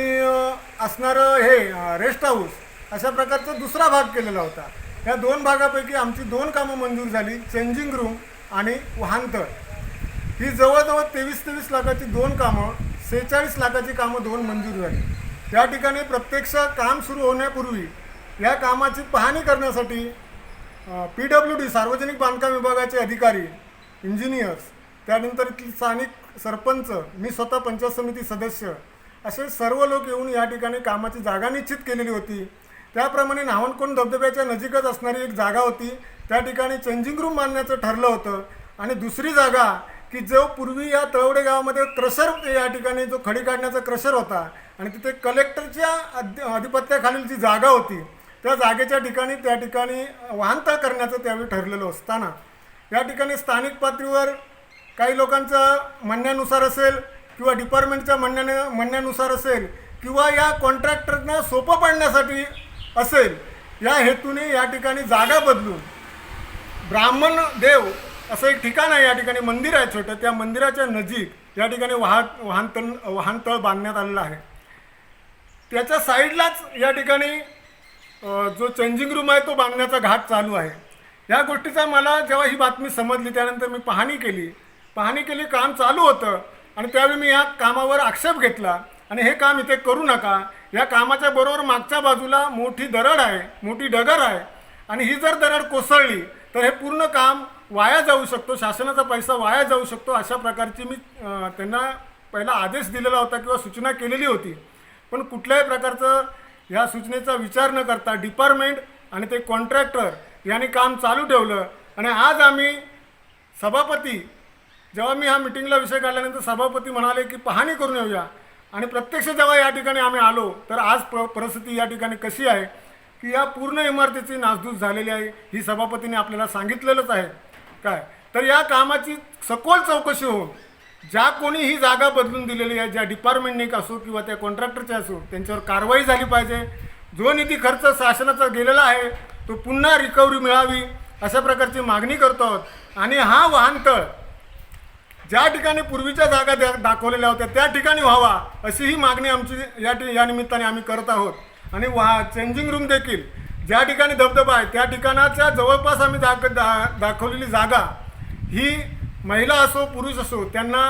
असणारं हे रेस्ट हाऊस अशा प्रकारचा दुसरा भाग केलेला होता. या 2 भागापैकी आमची 2 कामं मंजूर झाली, चेंजिंग रूम आणि वाहनतळ. ही जवळजवळ 23 लाखाची 2 कामं, 46 लाखाची कामं 2 मंजूर झाली. या ठिकाणी प्रत्यक्ष काम सुरू होण्यापूर्वी या कामाची पाहणी करण्यासाठी PWD सार्वजनिक बांधकाम विभागाचे अधिकारी, इंजिनियर्स, त्यानंतर इथली स्थानिक सरपंच, मी स्वतः पंचायत समिती सदस्य असे सर्व लोक येऊन या ठिकाणी कामाची जागा निश्चित केलेली होती. त्याप्रमाणे नावणकुंड धबधब्याच्या नजीकच असणारी एक जागा होती, त्या ठिकाणी चेंजिंग रूम बांधण्याचं ठरलं होतं. आणि दुसरी जागा की जो पूर्वी या तळवडे गावामध्ये क्रशर या ठिकाणी जो खडी काढण्याचा क्रशर होता आणि तिथे कलेक्टरच्या अधिपत्याखालील जी जागा होती त्या जागेच्या ठिकाणी त्या ठिकाणी वाहनतळ करण्याचं त्यावेळी ठरलेलं असताना या ठिकाणी स्थानिक पातळीवर काही लोकांचं म्हणण्यानुसार असेल किंवा डिपार्टमेंटच्या म्हणण्यानुसार असेल किंवा या कॉन्ट्रॅक्टरना सोपं पाडण्यासाठी असेल या हेतूने या ठिकाणी जागा बदलून ब्राह्मण देव असं एक ठिकाण आहे, या ठिकाणी मंदिर आहे छोटं, त्या मंदिराच्या नजीक या ठिकाणी वाहनतळ बांधण्यात आलेला आहे. त्याच्या साईडलाच या ठिकाणी जो चेंजिंग रूम आहे तो बांधण्याचा घाट चालू आहे. या गोष्टीचा मला जेव्हा ही बातमी समजली त्यानंतर मी पाहणी केली, काम चालू होतं आणि त्यावेळी मी या कामावर आक्षेप घेतला आणि हे काम इथे करू नका. या कामाच्या बरोबर मागच्या बाजूला मोठी दरड आहे, मोठी डगर आहे आणि ही जर दरड कोसळली तर हे पूर्ण काम वाया जाऊ शकतो, शासनाचा पैसा वाया जाऊ शकतो, अशा प्रकारची मी त्यांना पहिला आदेश दिलेला होता किंवा सूचना केलेली होती. पण कुठल्याही प्रकारचं ह्या सूचनेचा विचार न करता डिपार्टमेंट आणि ते कॉन्ट्रॅक्टर यांनी काम चालू ठेवलं. आणि आज आम्ही सभापती, जेव्हा मी ह्या मिटिंगला विषय काढल्यानंतर सभापती म्हणाले की पाहणी करून येऊया आणि प्रत्यक्ष जेव्हा या ठिकाणी आम्ही आलो तर आज परिस्थिती या ठिकाणी कशी आहे की या पूर्ण इमारतीची नासधूस झालेली आहे. ही सभापतीने आपल्याला सांगितलेलंच आहे काय. तर या कामाची सखोल चौकशी होऊन ज्या कोणी ही जागा बदलून दिलेली आहे, ज्या डिपार्टमेंटने असो किंवा त्या कॉन्ट्रॅक्टरचे असो, त्यांच्यावर कारवाई झाली पाहिजे. जो निधी खर्च शासनाचा गेलेला आहे तो पुन्हा रिकव्हरी मिळावी अशा प्रकारची मागणी करतो आहोत. आणि हा वाहनतळ ज्या ठिकाणी पूर्वीच्या जागा दाखवलेल्या होत्या त्या ठिकाणी व्हावा अशी ही मागणी आमची या निमित्ताने आम्ही करत आहोत. आणि चेंजिंग रूम देखील ज्या ठिकाणी धबधबा आहे त्या ठिकाणाच्या जवळपास आम्ही दाखवलेली जागा ही महिला असो पुरुष असो त्यांना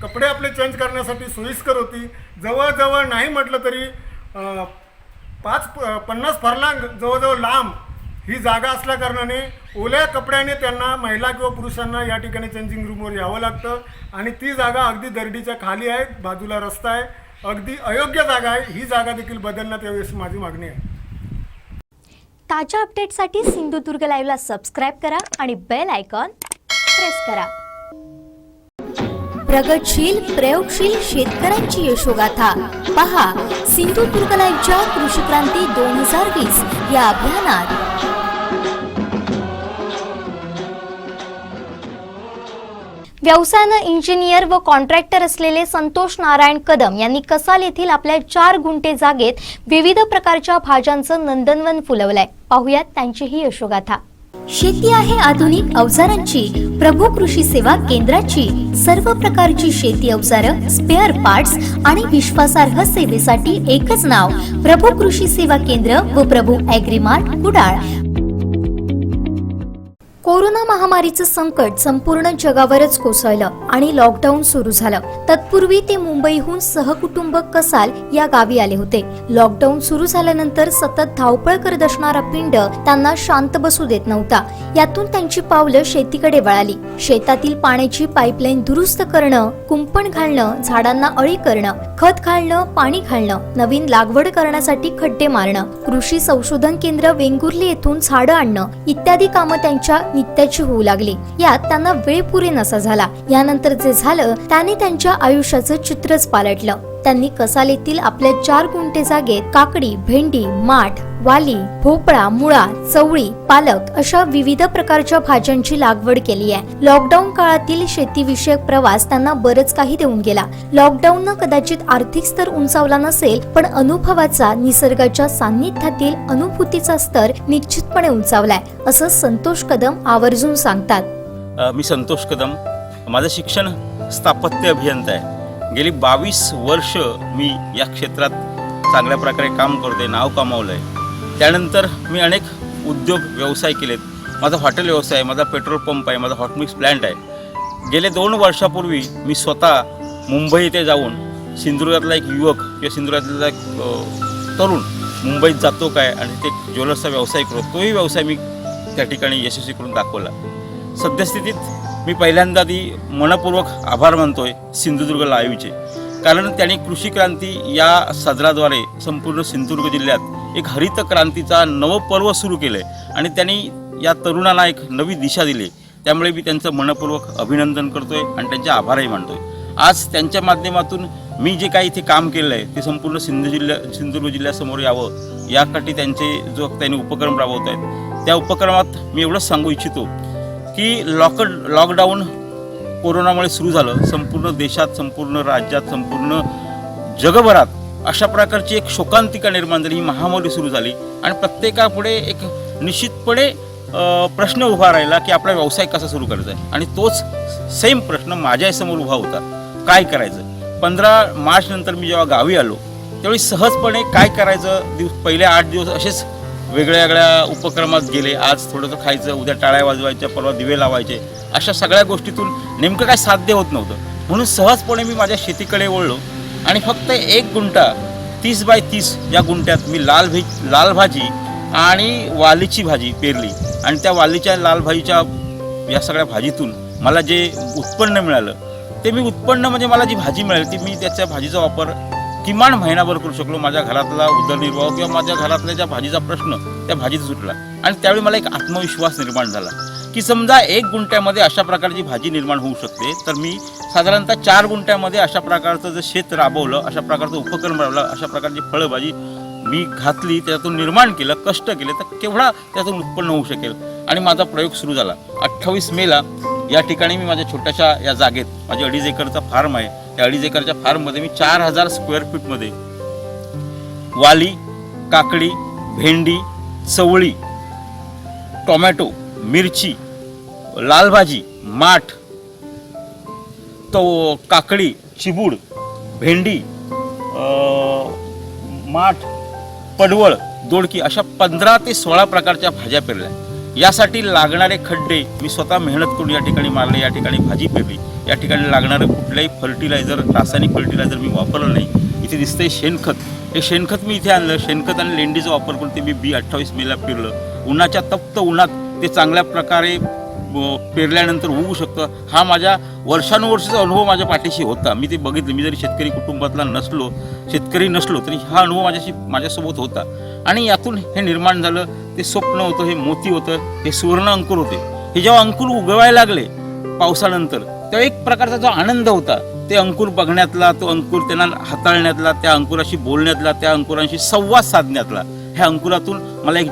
कपडे आपले चेंज करण्यासाठी सोयीस्कर होती. जवळजवळ नाही म्हटलं तरी 50 फरलांग जवळजवळ लांब ही जागा असल्या कारणाने ओल्या कपड्याने त्यांना महिला किंवा पुरुषांना या ठिकाणी चेंजिंग रूमवर यावं लागतं. आणि ती जागा अगदी दरडीच्या खाली आहे, बाजूला रस्ता आहे, अगदी अयोग्य जागा आहे. ही जागा देखील बदलण्यात यावी अशी माझी मागणी आहे. ताज्या अपडेटसाठी सिंधुदुर्ग लाईव्हला सबस्क्राईब करा आणि बेल आयकॉन प्रेस करा. प्रगतशील प्रयोगशील शेतकऱ्यांची यशोगाथा पहा सिंधुदुर्ग लाईव्हच्या कृषी क्रांती 2020 या अभियानात. व्यवसायानं इंजिनियर व कॉन्ट्रॅक्टर असलेले संतोष नारायण कदम यांनी कसाल येथील आपल्या 4 गुंठे जागेत विविध प्रकारच्या भाज्यांचं नंदनवन फुलवलंय. पाहुयात त्यांची ही यशोगाथा. शेती आहे आधुनिक अवजारांची, प्रभू कृषी सेवा केंद्राची. सर्व प्रकारची शेती अवजारं, स्पेअर पार्ट्स आणि विश्वासार्ह सेवेसाठी एकच नाव, प्रभू कृषी सेवा केंद्र व प्रभू ॲग्रीमार्ट कुडाळ. कोरोना महामारीचं संकट संपूर्ण जगावरच कोसळलं आणि लॉकडाऊन सुरू झालं. तत्पूर्वी ते मुंबईहून सहकुटुंब कसाल या गावी आले होते. लॉकडाऊन सुरू झाल्यानंतर सतत धावपळ करत असणारा पिंड त्यांना शांत बसू देत नव्हता. यातून त्यांची पावलं शेतीकडे वळाली. शेतातील पाण्याची पाईपलाईन दुरुस्त करणं, कुंपण घालणं, झाडांना अळी करणं, खत घालणं, पाणी घालणं, नवीन लागवड करण्यासाठी खड्डे मारणं, कृषी संशोधन केंद्र वेंगुर्ले येथून झाडं आणणं इत्यादी कामं त्यांच्या नित्याची होऊ लागली. यात त्यांना वेळ पुरेनासा झाला. यानंतर जे झालं त्याने त्यांच्या आयुष्याचं चित्रच पालटलं. त्यांनी कसाल येथील आपल्या 4 गुंठे जागेत काकडी, भेंडी, माठ, वाली, भोपळा, मुळा, चवळी, पालक अशा विविध प्रकारच्या भाज्यांची लागवड केली आहे. लॉकडाऊन काळातील शेतीविषयक प्रवास त्यांना बरंच काही देऊन गेला. लॉकडाऊननं कदाचित आर्थिक स्तर उंचावला नसेल, पण अनुभवाचा, निसर्गाच्या सान्निध्यातील अनुभूतीचा स्तर निश्चितपणे उंचावलाय, असं संतोष कदम आवर्जून सांगतात. मी संतोष कदम, माझं शिक्षण स्थापत्य अभियंता आहे. गेली 22 वर्ष मी या क्षेत्रात चांगल्या प्रकारे काम करतोय, नाव कमावलंय. त्यानंतर मी अनेक उद्योग व्यवसाय केलेत. माझा हॉटेल व्यवसाय आहे, माझा पेट्रोल पंप आहे, माझा हॉटमिक्स प्लॅन्ट आहे. गेले 2 वर्षापूर्वी मी स्वतः मुंबई येथे जाऊन सिंधुदुर्गातला एक युवक किंवा सिंधुदुर्गातला एक तरुण मुंबईत जातो काय आणि ते ज्वेलर्सचा व्यवसाय करतो, तोही व्यवसाय मी त्या ठिकाणी यशस्वी करून दाखवला. सद्यस्थितीत मी पहिल्यांदा मनपूर्वक आभार मानतोय सिंधुदुर्ग लाईव्हचे, कारण त्यांनी कृषी क्रांती या सदराद्वारे संपूर्ण सिंधुदुर्ग जिल्ह्यात एक हरित क्रांतीचा नवपर्व सुरू केलं आहे आणि त्यांनी या तरुणांना एक नवी दिशा दिली. त्यामुळे मी त्यांचं मनपूर्वक अभिनंदन करतोय आणि त्यांचे आभारही मानतोय. आज त्यांच्या माध्यमातून मी जे काही इथे काम केलं आहे ते संपूर्ण सिंधुदुर्ग जिल्ह्यासमोर यावं, यासाठी त्यांनी उपक्रम राबवत आहेत. त्या उपक्रमात मी एवढंच सांगू इच्छितो की लॉकडाऊन कोरोनामुळे सुरू झालं. संपूर्ण देशात, संपूर्ण राज्यात, संपूर्ण जगभरात अशा प्रकारची एक शोकांतिका निर्माण झाली. ही महामारी सुरू झाली आणि प्रत्येकापुढे एक निश्चितपणे प्रश्न उभा राहिला की आपला व्यवसाय कसा सुरू करायचा आहे. आणि तोच सेम प्रश्न माझ्यासमोर उभा होता, काय करायचं. 15 मार्च नंतर मी जेव्हा गावी आलो त्यावेळी सहजपणे काय करायचं, पहिले 8 दिवस असेच वेगळ्या उपक्रमात गेले. आज थोडंसं खायचं, उद्या टाळ्या वाजवायच्या, परवा दिवे लावायचे, अशा सगळ्या गोष्टीतून नेमकं काय साध्य होत नव्हतं. म्हणून सहजपणे मी माझ्या शेतीकडे वळलो आणि फक्त 1 गुंठा 30 बाय 30 या गुंठ्यात मी लाल भाजी आणि वालीची भाजी पेरली. आणि त्या वालीच्या लाल भाजीच्या या सगळ्या भाजीतून मला जे उत्पन्न मिळालं ते मी उत्पन्न म्हणजे मला जी भाजी मिळाली ती मी त्याच्या भाजीचा वापर किमान महिनाभर करू शकलो. माझ्या घरातला उदरनिर्वाह किंवा माझ्या घरातल्या ज्या भाजीचा प्रश्न त्या भाजीत सुटला. आणि त्यावेळी मला एक आत्मविश्वास निर्माण झाला की समजा 1 गुंठ्यामध्ये अशा प्रकारची भाजी निर्माण होऊ शकते, तर मी साधारणतः 4 गुंठ्यामध्ये अशा प्रकारचं जर शेत राबवलं, अशा प्रकारचं उपक्रम राबवलं, अशा प्रकारची फळभाजी मी घातली, त्यातून निर्माण केलं, कष्ट केले, तर केवढा त्यातून उत्पन्न होऊ शकेल. आणि माझा प्रयोग सुरू झाला. 28 मेला या ठिकाणी मी माझ्या छोट्याशा या जागेत, माझी 2.5 एकरचा फार्म आहे, त्या 2.5 एकरच्या फार्ममध्ये मी 4000 स्क्वेअर फीटमध्ये वाली, काकडी, भेंडी, चवळी, टोमॅटो, मिरची, लाल भाजी, माठ, तो काकडी, चिबूड, भेंडी, माठ, पडवळ, दोडकी अशा 15 ते 16 प्रकारच्या भाज्या पेरल्या. यासाठी लागणारे खड्डे मी स्वतः मेहनत करून या ठिकाणी मारले. या ठिकाणी भाजी पेरली. या ठिकाणी लागणारं कुठल्याही फर्टिलायझर, रासायनिक फर्टिलायझर मी वापरलं नाही. इथे दिसतंय शेणखत. हे शेणखत मी इथे आणलं. शेणखत आणि लेंडीचा वापर करून ते मी B28 मेला पेरलं. उन्हाच्या तप्त उन्हात ते चांगल्या प्रकारे पेरल्यानंतर उगू शकतं. हा माझ्या वर्षानुवर्षाचा अनुभव माझ्या पाठीशी होता. मी ते बघितलं. मी जरी शेतकरी कुटुंबातला शेतकरी नसलो तरी हा अनुभव माझ्यासोबत होता. आणि यातून हे निर्माण झालं. ते स्वप्न होतं, हे मोती होतं, हे सुवर्ण अंकुर होते. हे जेव्हा अंकुर उगवायला लागले पावसानंतर, तेव्हा एक प्रकारचा जो आनंद होता, ते अंकुर बघण्यातला, तो अंकुर त्यांना हाताळण्यातला, त्या अंकुराशी बोलण्यातला, त्या अंकुरांशी संवाद साधण्यातला, ह्या अंकुरातून मला एक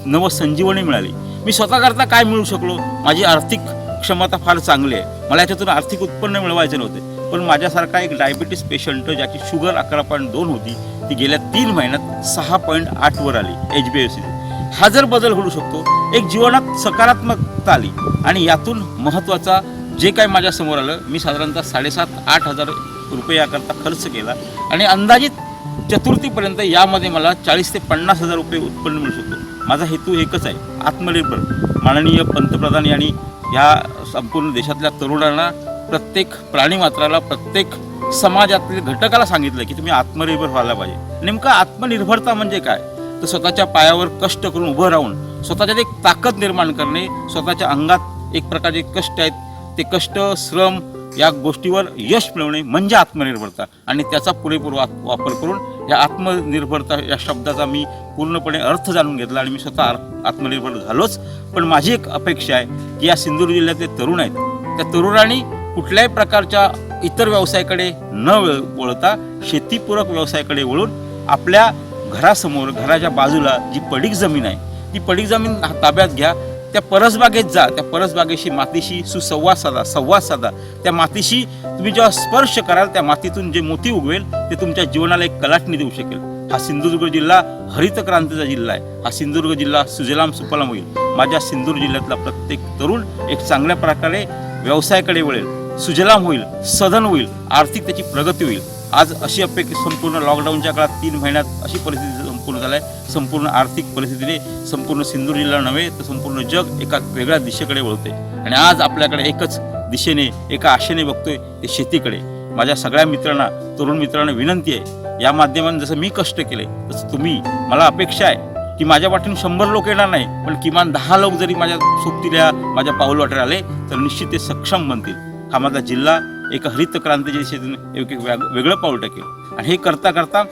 नवसंजीवनी मिळाली. मी स्वतःकरता काय मिळू शकलो? माझी आर्थिक क्षमता फार चांगली आहे. मला याच्यातून आर्थिक उत्पन्न मिळवायचे नव्हते. पण माझ्यासारखा एक डायबिटीस पेशंट ज्याची शुगर 11.2 होती, ती गेल्या 3 महिन्यात 6.8 वर आली HbA1c. हा जर बदल घडू शकतो, एक जीवनात सकारात्मकता आली. आणि यातून महत्त्वाचा जे काही माझ्यासमोर आलं, मी साधारणतः 7,500-8 हजार रुपये याकरता खर्च केला. आणि अंदाजित चतुर्थीपर्यंत यामध्ये मला 40,000 ते 50,000 रुपये उत्पन्न मिळू शकतो. माझा हेतू एकच आहे, आत्मनिर्भर. माननीय पंतप्रधान यांनी या संपूर्ण देशातल्या तरुणांना, प्रत्येक प्राणीमात्राला, प्रत्येक समाजातील घटकाला सांगितलं की तुम्ही आत्मनिर्भर व्हायला पाहिजे. नेमकं आत्मनिर्भरता म्हणजे काय? तर स्वतःच्या पायावर कष्ट करून उभं राहून स्वतःच्यात एक ताकद निर्माण करणे. स्वतःच्या अंगात एक प्रकारचे कष्ट आहेत, ते कष्ट, श्रम या गोष्टीवर यश मिळवणे म्हणजे आत्मनिर्भरता. आणि त्याचा पुरेपूर वापर करून या आत्मनिर्भरता या शब्दाचा मी पूर्णपणे अर्थ जाणून घेतला आणि मी स्वतः आत्मनिर्भर झालोच. पण माझी एक अपेक्षा आहे की या सिंधुदुर्ग जिल्ह्यातले तरुण आहेत, त्या तरुणांनी कुठल्याही प्रकारच्या इतर व्यवसायाकडे न वळता शेतीपूरक व्यवसायाकडे वळून आपल्या घरासमोर, घराच्या बाजूला जी पडीक जमीन आहे, ती पडीक जमीन ताब्यात घ्या. त्या परसबागेत जा. त्या परसबागेशी, मातीशी संवाद साधा. त्या मातीशी तुम्ही जेव्हा स्पर्श कराल, त्या मातीतून जे मोती उगवेल ते तुमच्या जीवनाला एक कलाटणी देऊ शकेल. हा सिंधुदुर्ग जिल्हा हरित क्रांतीचा जिल्हा आहे. हा सिंधुदुर्ग जिल्हा सुजलाम सुफलाम होईल. माझ्या सिंधुदुर्ग जिल्ह्यातला प्रत्येक तरुण एक चांगल्या प्रकारे व्यवसायाकडे वळेल, सुजलाम होईल, सधन होईल, आर्थिक त्याची प्रगती होईल. आज अशी अपेक्षा, संपूर्ण लॉकडाऊनच्या काळात 3 महिन्यात अशी परिस्थिती संपूर्ण झाली आहे. संपूर्ण आर्थिक परिस्थितीने संपूर्ण सिंधुदुर्ग जिल्हा नव्हे तर संपूर्ण जग एका वेगळ्या दिशेकडे वळते. आणि आज आपल्याकडे एकच दिशेने, एका आशेने बघतोय, ते शेतीकडे. माझ्या सगळ्या मित्रांना, तरुण मित्रांना विनंती आहे, या माध्यमातून जसं मी कष्ट केले तसं तुम्ही, मला अपेक्षा आहे की माझ्या पाठीन 100 लोक येणार नाही, पण किमान 10 लोक जरी माझ्या सोबतीला, माझ्या पाऊलवाटेवर आले तर निश्चित ते सक्षम बनतील. हा माझा जिल्हा एक हरित क्रांतीच्या दिशेतून एक वेगळं पाऊल टाकेल. आणि हे करता करता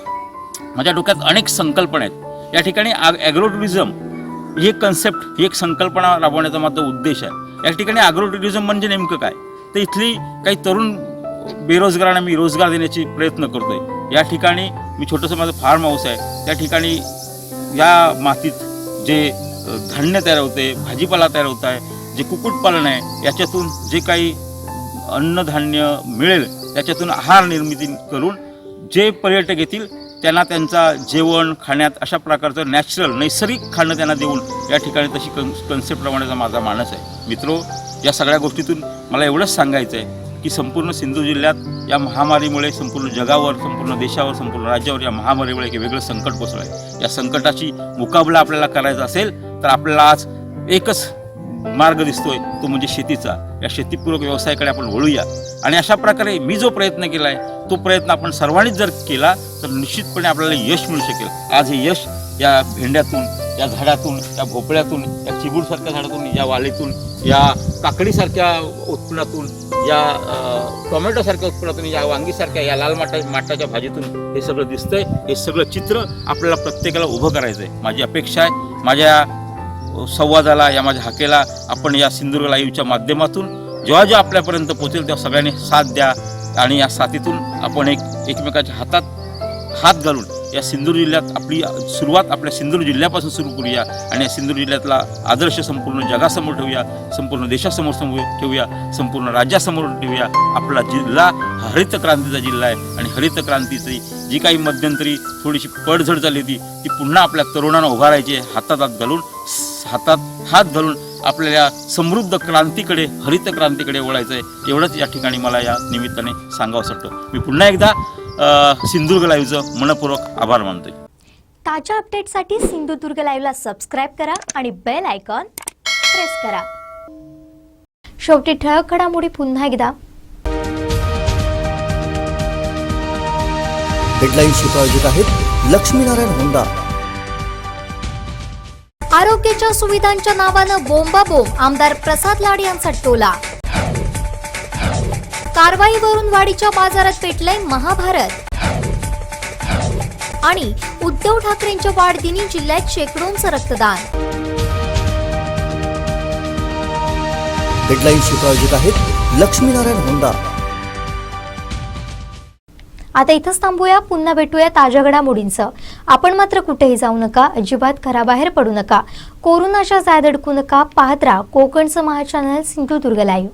माझ्या डोक्यात अनेक संकल्पना आहेत. या ठिकाणी ॲग्रो टुरिझम ही एक कन्सेप्ट, ही एक संकल्पना राबवण्याचा माझा उद्देश आहे. या ठिकाणी ॲग्रो टुरिझम म्हणजे नेमकं काय? तर इथली काही तरुण बेरोजगारांना मी रोजगार देण्याची प्रयत्न करतोय. या ठिकाणी मी छोटंसं माझं फार्म हाऊस आहे. त्या ठिकाणी या मातीत जे धान्य तयार होते, भाजीपाला तयार होत आहे, जे कुक्कुटपालन आहे, याच्यातून जे काही अन्नधान्य मिळेल त्याच्यातून आहार निर्मिती करून जे पर्यटक येतील त्यांना त्यांचा जेवण खाण्यात अशा प्रकारचं नॅचरल, नैसर्गिक खाणं त्यांना देऊन या ठिकाणी तशी कन्सेप्ट प्रमाणेचा माझा मानस आहे. मित्रो, या सगळ्या गोष्टीतून मला एवढंच सांगायचं आहे की संपूर्ण सिंधू जिल्ह्यात या महामारीमुळे संपूर्ण जगावर, संपूर्ण देशावर, संपूर्ण राज्यावर या महामारीमुळे एक वेगळं संकट कोसळलं आहे. या संकटाची मुकाबला आपल्याला करायचा असेल तर आपल्याला आज एकच मार्ग दिसतोय, तो म्हणजे शेतीचा. या शेतीपूरक व्यवसायाकडे आपण वळूया. आणि अशा प्रकारे मी जो प्रयत्न केला आहे तो प्रयत्न आपण सर्वांनीच जर केला तर निश्चितपणे आपल्याला यश मिळू शकेल. आज हे यश या भेंड्यातून, या झाडातून, या भोपळ्यातून, या चिबूडसारख्या झाडातून, या वालीतून, या काकडीसारख्या उत्पन्नातून, या टोमॅटोसारख्या उत्पन्नातून, या वांगीसारख्या, या लाल माठाच्या भाजीतून हे सगळं दिसतंय. हे सगळं चित्र आपल्याला प्रत्येकाला उभं करायचं आहे. माझी अपेक्षा आहे, माझ्या संवादाला, या माझ्या हाकेला आपण या सिंधुदुर्ग लाईव्हच्या माध्यमातून जेव्हा आपल्यापर्यंत पोहोचेल तेव्हा सगळ्यांनी साथ द्या. आणि या साथीतून आपण एकमेकाच्या हातात हात घालून या सिंधुदुर्ग जिल्ह्यात आपली सुरुवात आपल्या सिंधुदुर्ग जिल्ह्यापासून सुरू करूया. आणि या सिंधुदुर्ग जिल्ह्यातला आदर्श संपूर्ण जगासमोर ठेवूया, संपूर्ण देशासमोर ठेवूया, संपूर्ण राज्यासमोर ठेवूया. आपला जिल्हा हरित क्रांतीचा जिल्हा आहे. आणि हरित क्रांतीची जी काही मध्यंतरी थोडीशी पडझड झाली होती ती पुन्हा आपल्या तरुणांना उभारायची आहे. हातात हात घालून आपल्याला समृद्ध क्रांतीकडे, हरित क्रांतीकडे वळायचं आहे, एवढंच या ठिकाणी मला या निमित्ताने सांगावंसं वाटतं. मी पुन्हा एकदा सिंधुदुर्ग लाईव्हचं मनपूर्वक आभार मानतोय. ताज्या अपडेटसाठी सिंधुदुर्ग लाईव्हला सबस्क्राईब करा आणि बेल आयकॉन प्रेस करा. शेवटी ठळक घडामोडी पुन्हा एकदा. हेडलाईन्सची प्रायोजक आहेत लक्ष्मीनारायण होंडा. आरोग्याच्या सुविधांच्या नावानं बोंबाबोंब, आमदार प्रसाद लाड यांचा टोला. कारवाईवरून वाडीच्या बाजारात पेटलंय महाभारत. आणि उद्धव ठाकरेंच्या वाढदिनी जिल्ह्यात शेकडोंचं रक्तदान. हेडलाईन्सची प्रायोजक आहेत लक्ष्मीनारायण होंडा. आता इथंच थांबूया. पुन्हा भेटूया ताज्या घडामोडींसह. आपण मात्र कुठेही जाऊ नका, अजिबात घराबाहेर पडू नका, कोरोनाच्या जाळ्यात अडकू नका. पाहत राहा कोकणचं महाचॅनल सिंधुदुर्ग लाईव्ह.